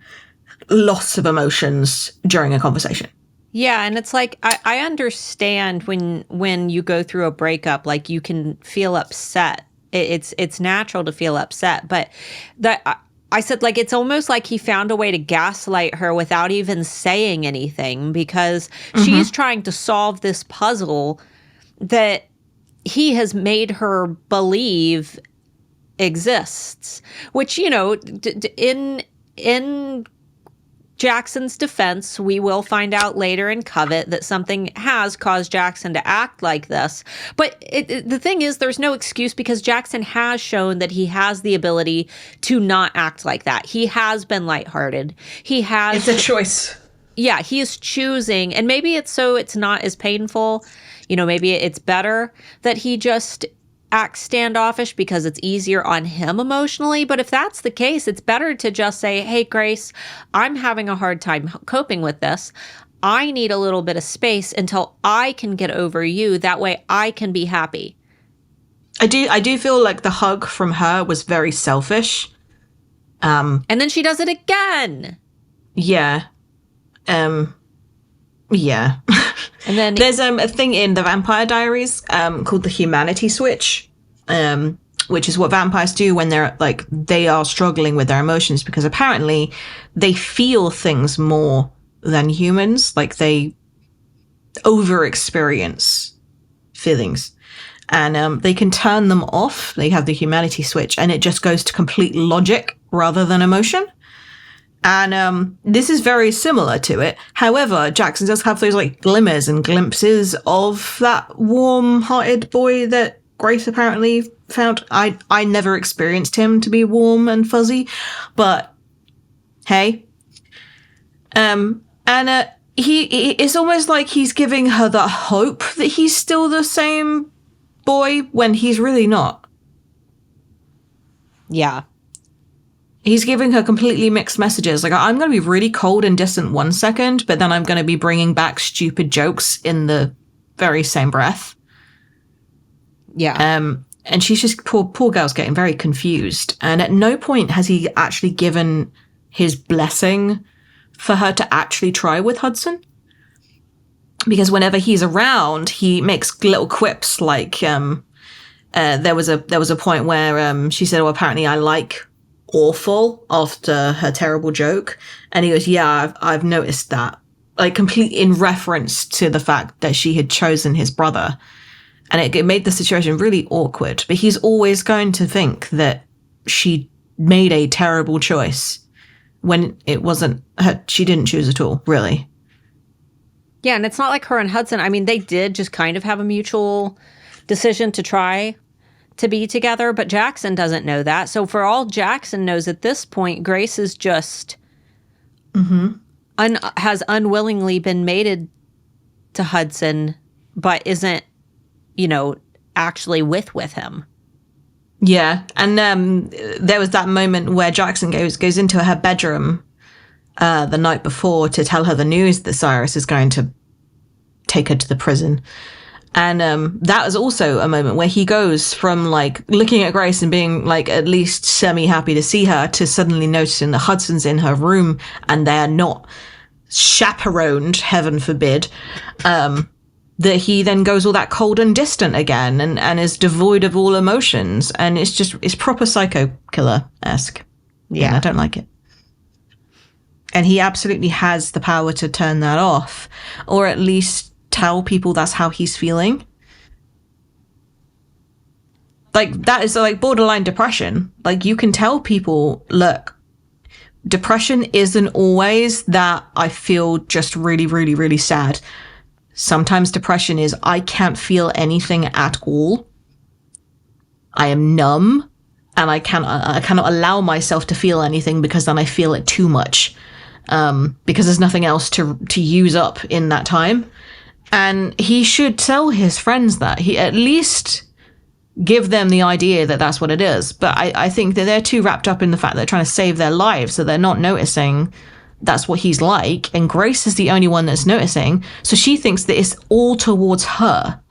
loss of emotions during a conversation. Yeah, and it's like I understand when you go through a breakup, like you can feel upset. It's natural to feel upset, but I said, like, it's almost like he found a way to gaslight her without even saying anything, because she's trying to solve this puzzle that he has made her believe exists, which, you know, in Jackson's defense, we will find out later in Covet that something has caused Jackson to act like this. But the thing is, there's no excuse, because Jackson has shown that he has the ability to not act like that. He has been lighthearted. It's a choice. Yeah, he is choosing. And maybe it's not as painful. You know, maybe it's better that he just act standoffish because it's easier on him emotionally. But if that's the case, it's better to just say, hey, Grace, I'm having a hard time coping with this. I need a little bit of space until I can get over you. That way I can be happy. I do feel like the hug from her was very selfish. And then she does it again. Yeah. Yeah. And then there's a thing in the Vampire Diaries called the humanity switch, which is what vampires do when they are struggling with their emotions, because apparently they feel things more than humans. Like, they over experience feelings, and they can turn them off. They have the humanity switch, and it just goes to complete logic rather than emotion. And this is very similar to it. However, Jackson does have those like glimmers and glimpses of that warm-hearted boy that Grace apparently found. I never experienced him to be warm and fuzzy, but hey. It's almost like he's giving her the hope that he's still the same boy when he's really not. Yeah. He's giving her completely mixed messages. Like, I'm going to be really cold and distant 1 second, but then I'm going to be bringing back stupid jokes in the very same breath. Yeah. And she's just, poor girl's getting very confused. And at no point has he actually given his blessing for her to actually try with Hudson. Because whenever he's around, he makes little quips like, there was a point where she said, well, apparently I like awful after her terrible joke, and he goes, yeah, I've noticed that, like, complete in reference to the fact that she had chosen his brother, and it made the situation really awkward. But he's always going to think that she made a terrible choice when it wasn't her. She didn't choose at all, really. Yeah, and it's not like her and Hudson, I mean, they did just kind of have a mutual decision to try to be together, but Jackson doesn't know that. So for all Jackson knows at this point, Grace is just has unwillingly been mated to Hudson, but isn't, you know, actually with him. Yeah, and there was that moment where Jackson goes into her bedroom the night before to tell her the news that Cyrus is going to take her to the prison. And that was also a moment where he goes from like looking at Grace and being like at least semi-happy to see her to suddenly noticing that Hudson's in her room and they're not chaperoned, heaven forbid, that he then goes all that cold and distant again and is devoid of all emotions. And it's proper psycho killer-esque. Yeah. And I don't like it. And he absolutely has the power to turn that off, or at least tell people that's how he's feeling. Like, that is like borderline depression. Like, you can tell people, look, depression isn't always that I feel just really, really, really sad. Sometimes depression is I can't feel anything at all. I am numb and I cannot allow myself to feel anything because then I feel it too much. Because there's nothing else to use up in that time. And he should tell his friends that. He at least give them the idea that that's what it is. But I think that they're too wrapped up in the fact that they're trying to save their lives, so they're not noticing that's what he's like. And Grace is the only one that's noticing. So she thinks that it's all towards her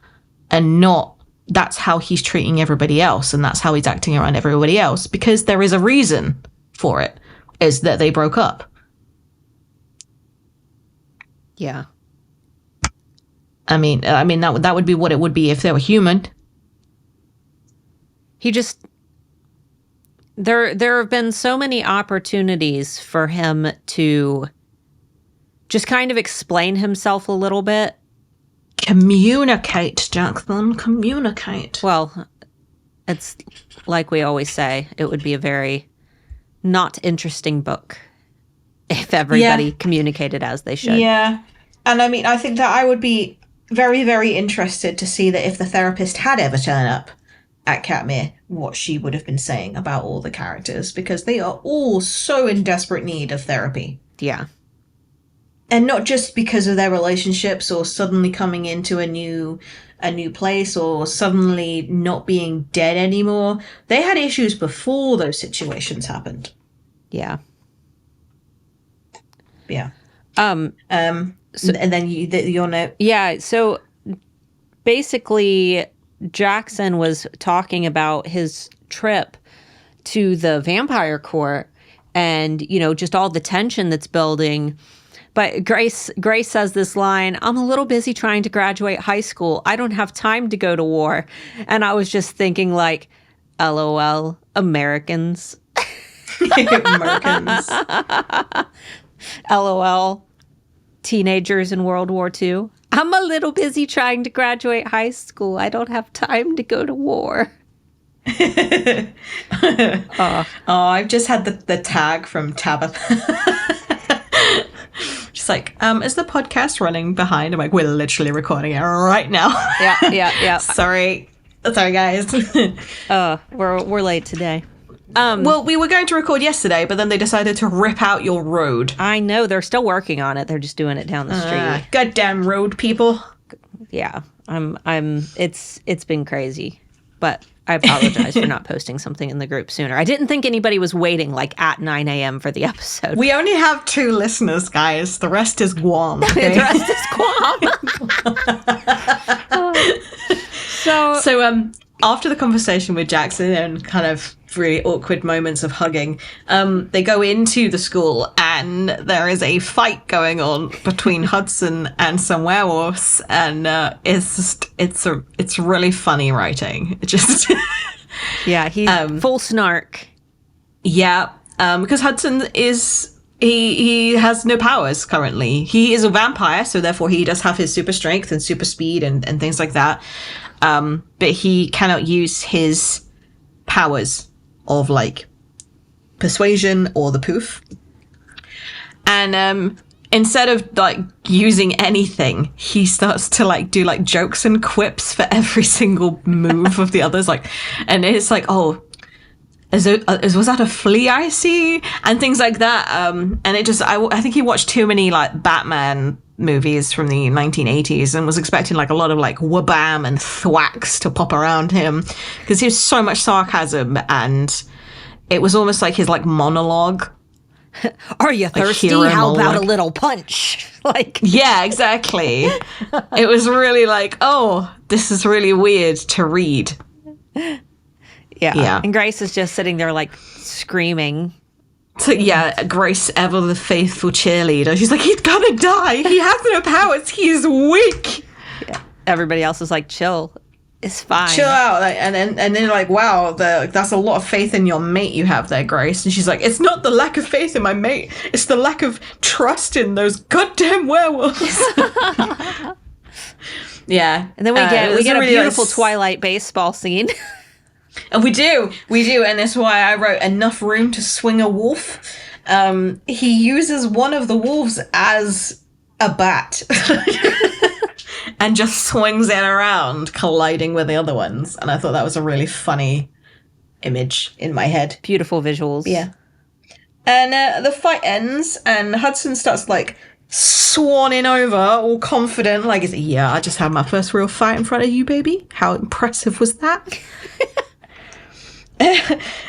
and not that's how he's treating everybody else and that's how he's acting around everybody else, because there is a reason for it, is that they broke up. Yeah. I mean that would be what it would be if they were human. He just there have been so many opportunities for him to just kind of explain himself a little bit. Communicate, Jackson. Communicate. Well, it's like we always say, it would be a very not interesting book if everybody communicated as they should. Yeah. And I mean, I think that I would be very, very interested to see that if the therapist had ever turned up at Katmere, what she would have been saying about all the characters, because they are all so in desperate need of therapy. Yeah. And not just because of their relationships or suddenly coming into a new place or suddenly not being dead anymore. They had issues before those situations happened. Yeah. Yeah. So, and then your note. Yeah. So basically, Jackson was talking about his trip to the vampire court and, you know, just all the tension that's building. But Grace says this line, "I'm a little busy trying to graduate high school. I don't have time to go to war." And I was just thinking, like, LOL, Americans. Americans. LOL, teenagers in World War II. I'm a little busy trying to graduate high school. I don't have time to go to war. I've just had the tag from Tabitha. She's like, is the podcast running behind? I'm like, we're literally recording it right now. Yeah. Sorry guys. We're late today. Well, we were going to record yesterday, but then they decided to rip out your road. I know, they're still working on it. They're just doing it down the street. Goddamn road people. Yeah, it's been crazy, but I apologize for not posting something in the group sooner. I didn't think anybody was waiting like at 9 a.m. for the episode. We only have 2 listeners, guys. The rest is Guam. Okay? The rest is Guam. So after the conversation with Jackson and kind of really awkward moments of hugging, they go into the school and there is a fight going on between Hudson and some werewolves, and it's really funny writing. It just yeah, he's full snark. Yeah, because Hudson is he has no powers currently. He is a vampire, so therefore he does have his super strength and super speed and things like that. But he cannot use his powers of like persuasion or the poof. And instead of like using anything, he starts to like do like jokes and quips for every single move of the others. Like, and it's like, oh, was that a flea I see? And things like that. And it just, I think he watched too many like Batman movies from the 1980s and was expecting like a lot of like wabam and thwacks to pop around him, because he has so much sarcasm, and it was almost like his like monologue Are you thirsty? How about a little punch? Like, yeah, exactly. It was really like, oh, this is really weird to read. Yeah. And Grace is just sitting there like screaming. So yeah, Grace, ever the faithful cheerleader. She's like, he's gonna die. He has no powers. He's weak. Yeah. Everybody else is like, chill. It's fine. Chill out. Like, and then like, wow, that's a lot of faith in your mate you have there, Grace. And she's like, it's not the lack of faith in my mate. It's the lack of trust in those goddamn werewolves. Yeah. And then we get a beautiful Twilight baseball scene. And we do, and that's why I wrote enough room to swing a wolf. He uses one of the wolves as a bat and just swings it around, colliding with the other ones. And I thought that was a really funny image in my head. Beautiful visuals. Yeah. And the fight ends, and Hudson starts like swanning over, all confident, like, yeah, I just had my first real fight in front of you, baby. How impressive was that?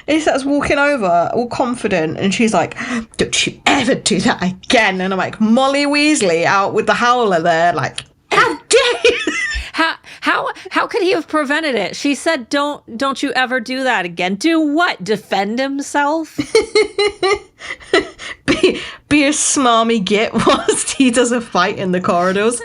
He starts walking over, all confident, and she's like, don't you ever do that again. And I'm like, Molly Weasley out with the howler there, like, how dare you? How could he have prevented it? She said, don't you ever do that again. Do what? Defend himself? be a smarmy git whilst he does a fight in the corridors.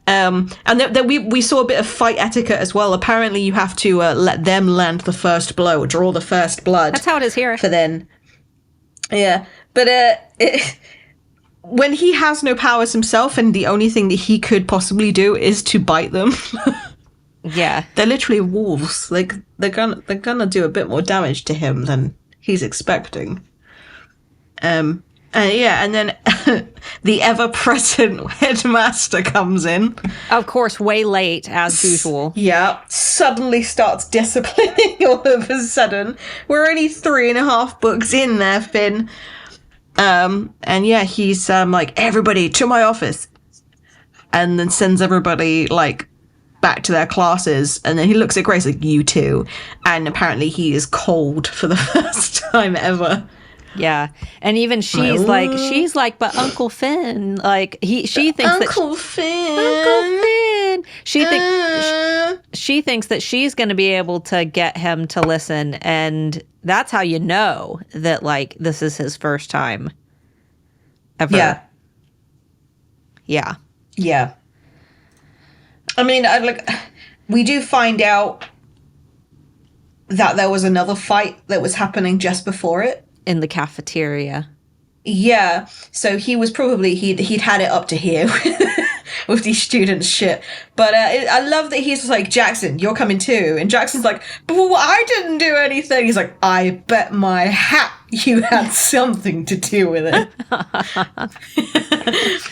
And then we saw a bit of fight etiquette as well. Apparently you have to let them land the first blow, draw the first blood. That's how it is here. For then. Yeah. But when he has no powers himself and the only thing that he could possibly do is to bite them. Yeah. They're literally wolves. Like they're gonna do a bit more damage to him than he's expecting. And then the ever-present headmaster comes in. Of course, way late, as usual. Yeah, suddenly starts disciplining all of a sudden. We're only 3.5 books in there, Finn. And yeah, he's like, everybody to my office. And then sends everybody, like, back to their classes. And then he looks at Grace like, you too. And apparently he is cold for the first time ever. Yeah, and even she's like, but Uncle Finn, like she thinks Uncle Finn. She thinks that she's going to be able to get him to listen, and that's how you know that like this is his first time ever. Yeah. I mean, we do find out that there was another fight that was happening just before it. In the cafeteria. Yeah, so he was probably, he'd had it up to here with these students' shit. But I love that he's like, Jackson, you're coming too. And Jackson's like, but I didn't do anything. He's like, I bet my hat you had something to do with it.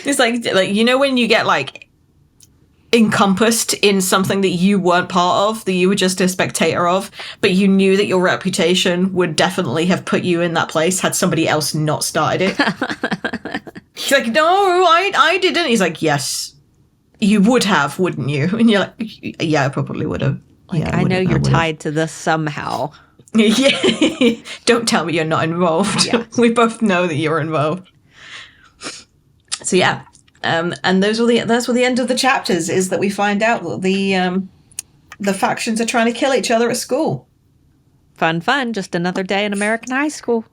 It's like, you know when you get like encompassed in something that you weren't part of, that you were just a spectator of, but you knew that your reputation would definitely have put you in that place had somebody else not started it. He's like, no, I didn't. He's like, yes, you would have, wouldn't you? And you're like, yeah, I probably would have. Like, yeah, I know you're tied to this somehow. Yeah. Don't tell me you're not involved. Yes. We both know that you're involved. So yeah. And that's what the end of the chapters is, that we find out that the factions are trying to kill each other at school. Fun. Just another day in American high school.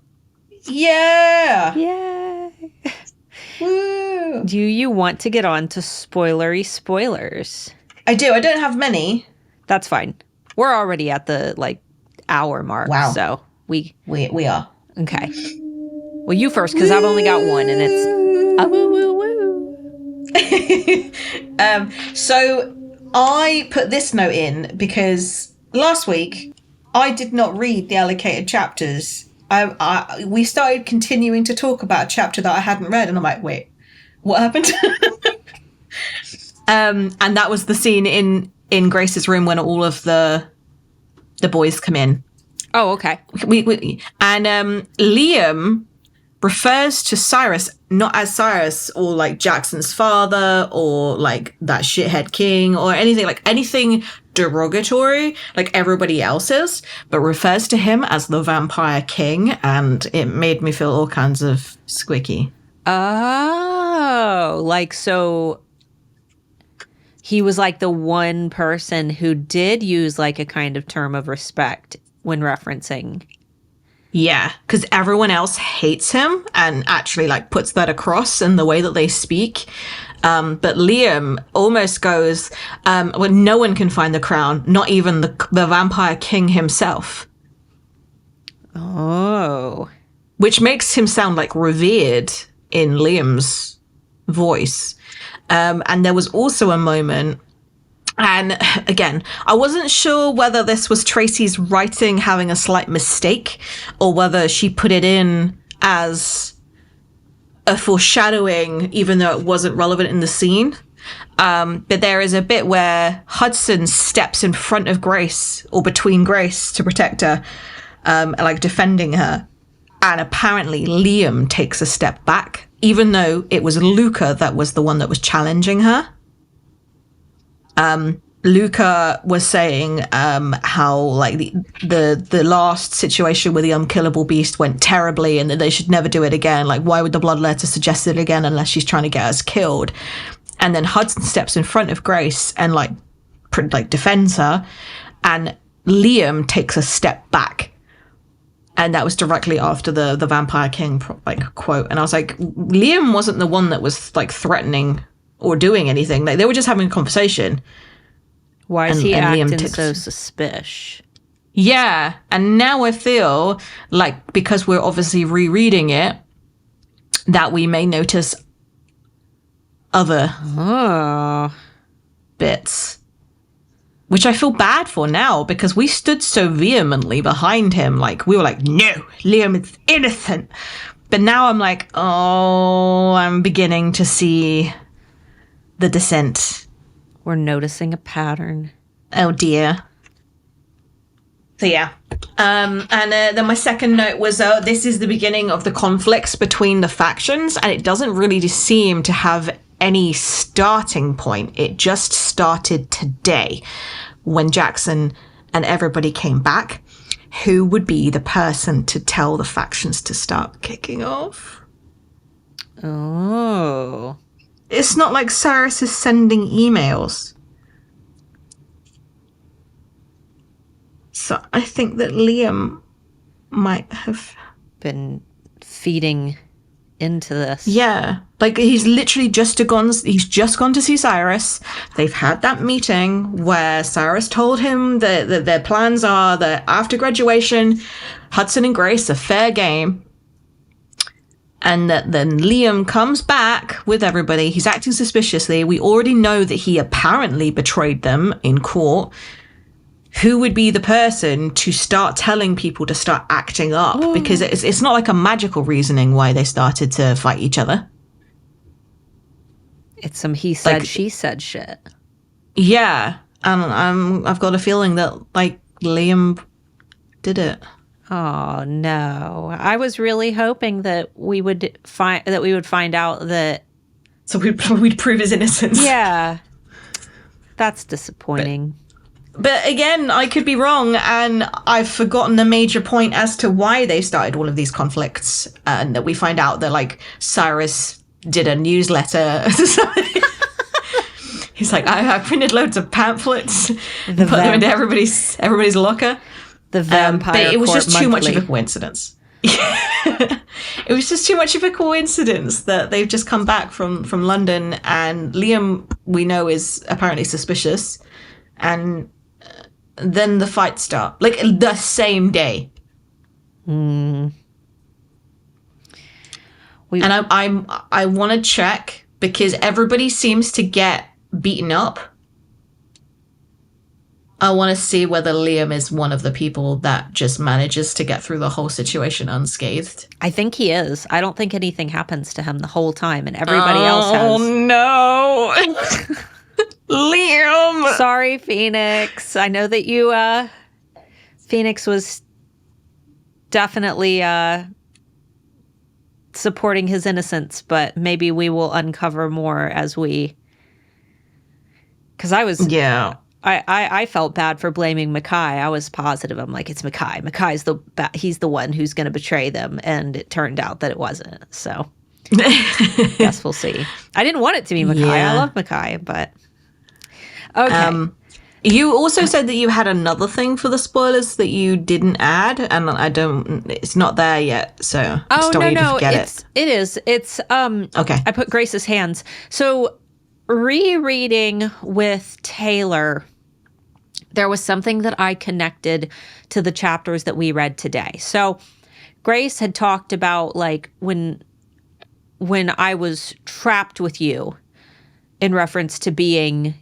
Yeah. Yay. Woo. Do you want to get on to spoilers? I do. I don't have many. That's fine. We're already at the hour mark. Wow. So we are. Okay. Well, you first, because I've only got one, and it's a woo woo woo. So I put this note in because last week I did not read the allocated chapters. We started continuing to talk about a chapter that I hadn't read, and I'm like, wait, what happened? And that was the scene in Grace's room when all of the boys come in. Oh, okay. And Liam refers to Cyrus not as Cyrus or Jackson's father or that shithead king or anything derogatory like everybody else is, but refers to him as the Vampire King, and it made me feel all kinds of squicky. Oh, like, so he was like the one person who did use like a kind of term of respect when referencing. Yeah, because everyone else hates him and actually like puts that across in the way that they speak. But Liam almost goes, well, no one can find the crown, not even the Vampire King himself. Oh. Which makes him sound like revered in Liam's voice. And there was also a moment, and again, I wasn't sure whether this was Tracy's writing having a slight mistake or whether she put it in as a foreshadowing, even though it wasn't relevant in the scene. But there is a bit where Hudson steps in front of Grace or between Grace to protect her, like defending her. And apparently Liam takes a step back, even though it was Luca that was the one that was challenging her. Luca was saying how like the last situation with the unkillable beast went terribly and that they should never do it again. Like, why would the bloodletter suggest it again unless she's trying to get us killed? And then Hudson steps in front of Grace and like defends her, and Liam takes a step back. And that was directly after the Vampire King like quote. And I was like, Liam wasn't the one that was like threatening or doing anything. Like, they were just having a conversation. Why is he acting so suspicious? Yeah, and now I feel like, because we're obviously rereading it, that we may notice other bits. Which I feel bad for now, because we stood so vehemently behind him. Like, we were like, no, Liam is innocent. But now I'm like, oh, I'm beginning to see the dissent. We're noticing a pattern. Oh, dear. So, yeah. And then my second note was, this is the beginning of the conflicts between the factions, and it doesn't really seem to have any starting point. It just started today when Jackson and everybody came back. Who would be the person to tell the factions to start kicking off? Oh. It's not like Cyrus is sending emails. So I think that Liam might have been feeding into this. Yeah. Like, he's literally just gone to see Cyrus. They've had that meeting where Cyrus told him that their plans are that after graduation, Hudson and Grace are fair game. And that then Liam comes back with everybody. He's acting suspiciously. We already know that he apparently betrayed them in court. Who would be the person to start telling people to start acting up? Oh. Because it's not like a magical reasoning why they started to fight each other. It's some he said, like, she said shit. Yeah. And I've got a feeling that, like, Liam did it. Oh, no. I was really hoping that we would find out that... So we'd prove his innocence. Yeah. That's disappointing. But again, I could be wrong, and I've forgotten the major point as to why they started all of these conflicts, and that we find out that, like, Cyrus did a newsletter. He's like, I printed loads of pamphlets and put them into everybody's locker. The Vampire but it was just too much monthly. of a coincidence. It was just too much of a coincidence that they've just come back from London, and Liam, we know, is apparently suspicious, and then the fight start, like, the same day. And I want to check, because everybody seems to get beaten up. I want to see whether Liam is one of the people that just manages to get through the whole situation unscathed. I think he is. I don't think anything happens to him the whole time, and everybody else has. Oh, no. Liam! Sorry, Phoenix. I know that you, Phoenix was definitely supporting his innocence, but maybe we will uncover more as we... Because I was... Yeah. I felt bad for blaming Mackay. I was positive. I'm like, it's Mackay. Mackay's he's the one who's going to betray them. And it turned out that it wasn't. So guess we'll see. I didn't want it to be Mackay. Yeah. I love Mackay, but okay. You also said that you had another thing for the spoilers that you didn't add, and it's not there yet, so I just don't want you to forget it. It is. It's Okay. I put Grace's hands. So rereading with Taylor, there was something that I connected to the chapters that we read today. So Grace had talked about like when I was trapped with you, in reference to being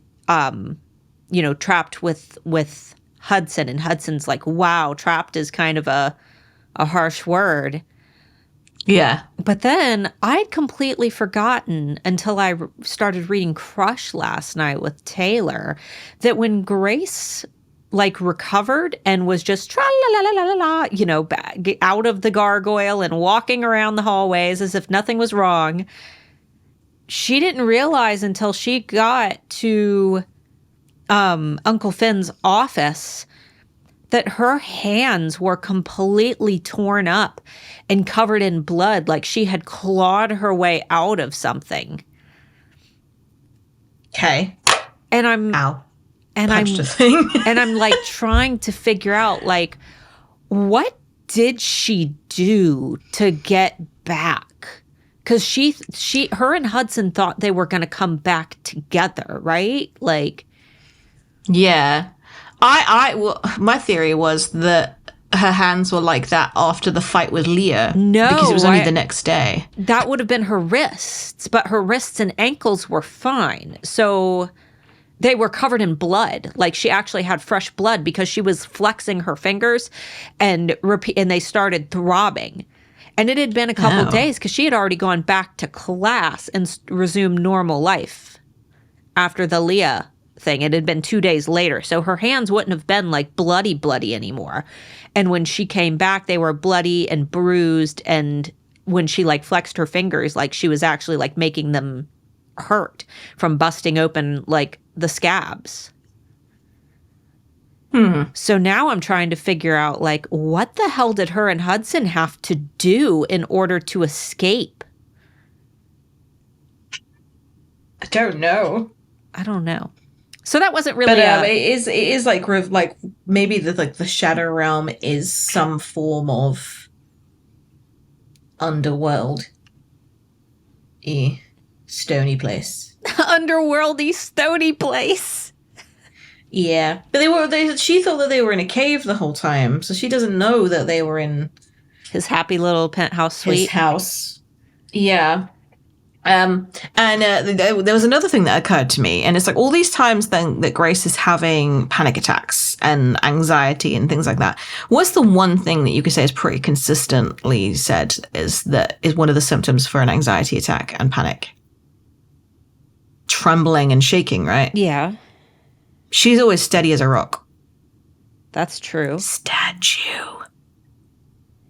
trapped with Hudson, and Hudson's like, wow, trapped is kind of a harsh word. Yeah. But then I'd completely forgotten until I started reading Crush last night with Taylor that when Grace like recovered and was just tra-la-la-la-la-la, out of the gargoyle and walking around the hallways as if nothing was wrong, she didn't realize until she got to Uncle Finn's office that her hands were completely torn up and covered in blood, like she had clawed her way out of something. Okay. And I'm Ow. and Punched I'm a thing. and I'm like trying to figure out like what did she do to get back? Because her and Hudson thought they were going to come back together, right? Like, Yeah. My theory was that her hands were like that after the fight with Leah. No, because it was only the next day. That would have been her wrists, but her wrists and ankles were fine. So they were covered in blood. Like she actually had fresh blood because she was flexing her fingers and they started throbbing. And it had been a couple days because she had already gone back to class and resumed normal life after the Leah thing. It had been 2 days later. So her hands wouldn't have been like bloody anymore. And when she came back, they were bloody and bruised. And when she like flexed her fingers, like she was actually like making them hurt from busting open like the scabs. So now I'm trying to figure out like what the hell did her and Hudson have to do in order to escape? I don't know. I don't know. So that wasn't really. But it is like maybe the Shadow Realm is some form of underworld, stony place. Underworldy, stony place. Yeah, but she thought that they were in a cave the whole time, so she doesn't know that they were in his happy little penthouse suite. His house. Yeah. And there was another thing that occurred to me, and it's like all these times then that Grace is having panic attacks and anxiety and things like that. What's the one thing that you could say is pretty consistently said is one of the symptoms for an anxiety attack and panic? Trembling and shaking, right? Yeah. She's always steady as a rock. That's true. Statue.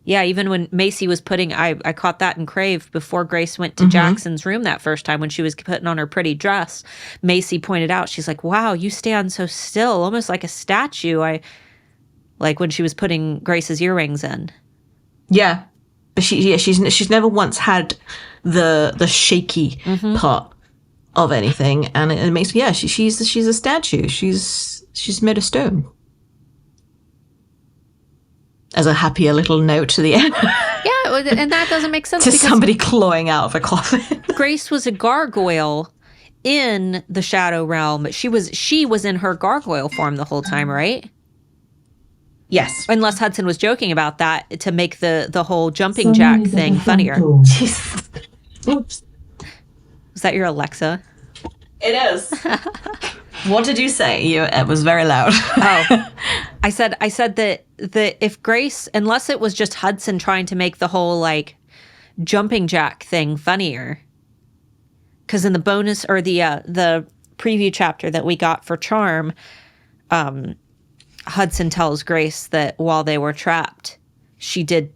Yeah, even when Macy was I caught that in Crave before Grace went to Jackson's room that first time when she was putting on her pretty dress. Macy pointed out, she's like, wow, you stand so still, almost like a statue. Like when she was putting Grace's earrings in. Yeah. But she's never once had the shaky part of anything. And it makes me, she's a statue. She's made of stone. As a happier little note to the end. Yeah, and that doesn't make sense. To somebody clawing out of a coffin. Grace was a gargoyle in the Shadow Realm. She was in her gargoyle form the whole time, right? Yes. Unless Hudson was joking about that to make the whole jumping jack thing funnier. Oops. Was that your Alexa? It is. What did you say? It was very loud. Oh, I said that if Grace, unless it was just Hudson trying to make the whole like jumping jack thing funnier, because in the bonus or the preview chapter that we got for Charm, Hudson tells Grace that while they were trapped, she did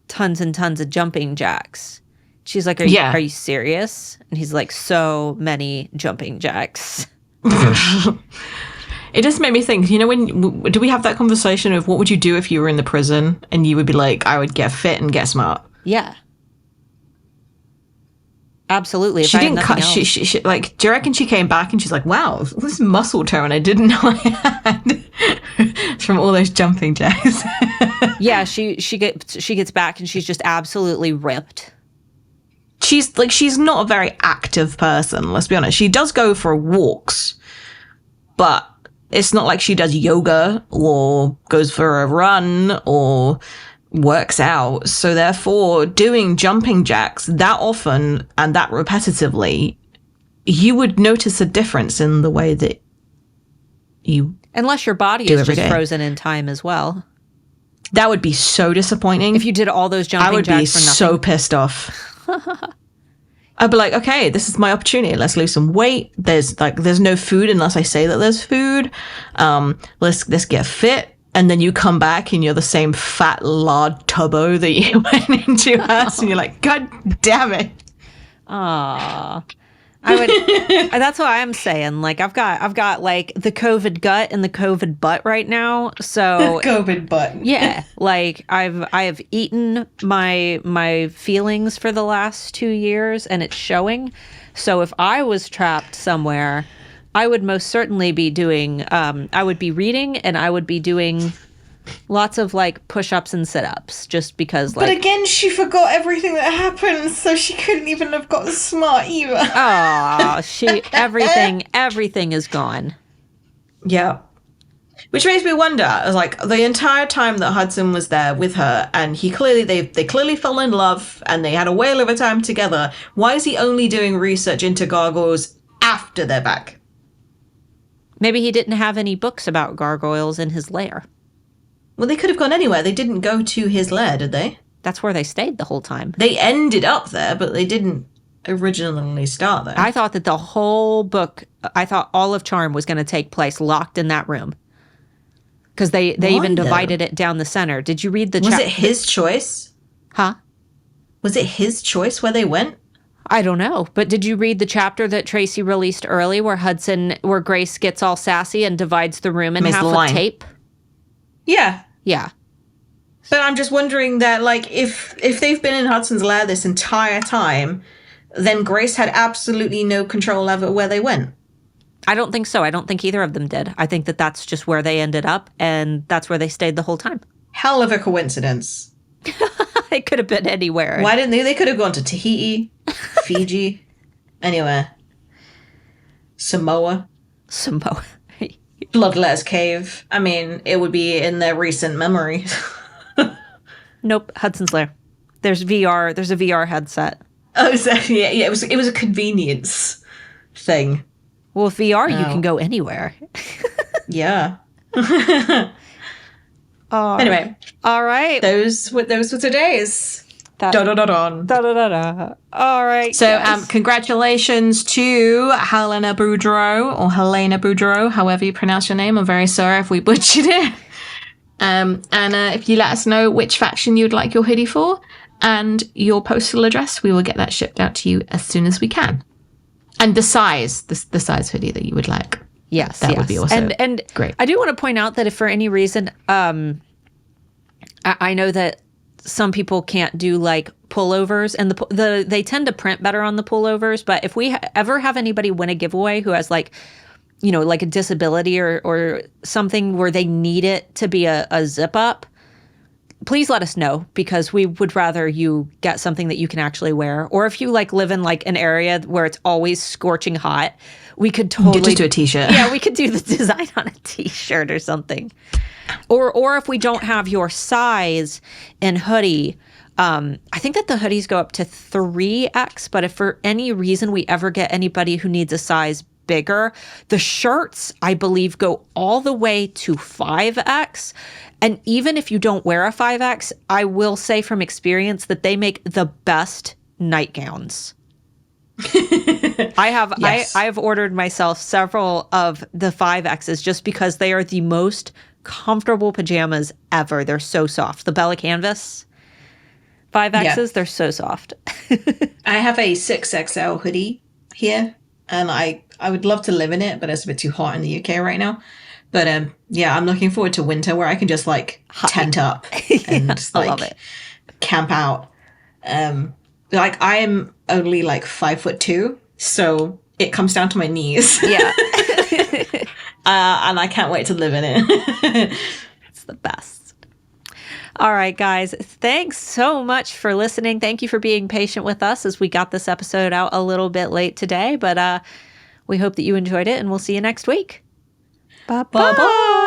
tons and tons of jumping jacks. She's like, are you serious? And he's like, so many jumping jacks. It just made me think, when do we have that conversation of what would you do if you were in the prison and you would be like, I would get fit and get smart. Yeah. Absolutely. She didn't cut. She like. Do you reckon she came back and she's like, "Wow, this muscle tone I didn't know I had from all those jumping jacks." Yeah, she gets back and she's just absolutely ripped. She's not a very active person. Let's be honest. She does go for walks, but it's not like she does yoga or goes for a run or works out. So therefore, doing jumping jacks that often and that repetitively, you would notice a difference in the way that you unless your body is just frozen in time as well. That would be so disappointing. If you did all those jumping jacks for nothing. I would be so pissed off. I'd be like, okay, this is my opportunity. Let's lose some weight. There's no food unless I say that there's food. Let's get fit. And then you come back and you're the same fat lard tubbo that you went into us, and you're like, God damn it. Aww. That's what I'm saying. Like I've got like the COVID gut and the COVID butt right now. So COVID butt. Yeah. Like I have eaten my feelings for the last 2 years and it's showing. So if I was trapped somewhere, I would most certainly be doing, I would be reading and I would be doing lots of like push-ups and sit-ups just because like. But again, she forgot everything that happened, so she couldn't even have gotten smart either. Oh, everything is gone. Yeah. Which makes me wonder, like the entire time that Hudson was there with her and they clearly fell in love and they had a whale of a time together, why is he only doing research into gargoyles after they're back? Maybe he didn't have any books about gargoyles in his lair. Well, they could have gone anywhere. They didn't go to his lair, did they? That's where they stayed the whole time. They ended up there, but they didn't originally start there. I thought that the whole book, I thought all of Charm was going to take place locked in that room. Because they even divided it down the center. Did you read the Was it his choice? Huh? Was it his choice where they went? I don't know, but did you read the chapter that Tracy released early where Grace gets all sassy and divides the room in half with tape? Yeah. Yeah. But I'm just wondering that, like, if they've been in Hudson's lair this entire time, then Grace had absolutely no control over where they went. I don't think so. I don't think either of them did. I think that that's just where they ended up, and that's where they stayed the whole time. Hell of a coincidence. It could have been anywhere. Why didn't they? They could have gone to Tahiti, Fiji, anywhere. Samoa. Bloodlet's Cave. I mean, it would be in their recent memory. Nope. Hudson's Lair. There's VR. There's a VR headset. Oh, so, yeah. It was a convenience thing. Well, with VR, you can go anywhere. Yeah. Anyway. All right. Those were today's. All right. So, congratulations to Helena Boudreau, or Helena Boudreau, however you pronounce your name. I'm very sorry if we butchered it. And if you let us know which faction you'd like your hoodie for and your postal address, we will get that shipped out to you as soon as we can. And the size hoodie that you would like. Yes, that would be also and great. I do want to point out that if for any reason, I know that some people can't do like pullovers, and they tend to print better on the pullovers. But if we ever have anybody win a giveaway who has like, you know, like a disability or something where they need it to be a zip up, please let us know, because we would rather you get something that you can actually wear. Or if you like live in like an area where it's always scorching hot, we could totally just do a t-shirt. Yeah, we could do the design on a t-shirt or something. Or if we don't have your size in hoodie, I think that the hoodies go up to 3X, but if for any reason we ever get anybody who needs a size bigger, the shirts, I believe, go all the way to 5X. And even if you don't wear a 5X, I will say from experience that they make the best nightgowns. I have ordered myself several of the 5Xs just because they are the most comfortable pajamas ever. They're so soft. The Bella Canvas 5Xs, they're so soft. I have a 6XL hoodie here. and I would love to live in it, but it's a bit too hot in the UK right now. But yeah, I'm looking forward to winter where I can just like tent up and just, I love like it. camp out. Like I am only like 5'2", so it comes down to my knees. Yeah. And I can't wait to live in it. It's the best. All right, guys. Thanks so much for listening. Thank you for being patient with us as we got this episode out a little bit late today, but we hope that you enjoyed it, and we'll see you next week. Bye-bye. Bye-bye.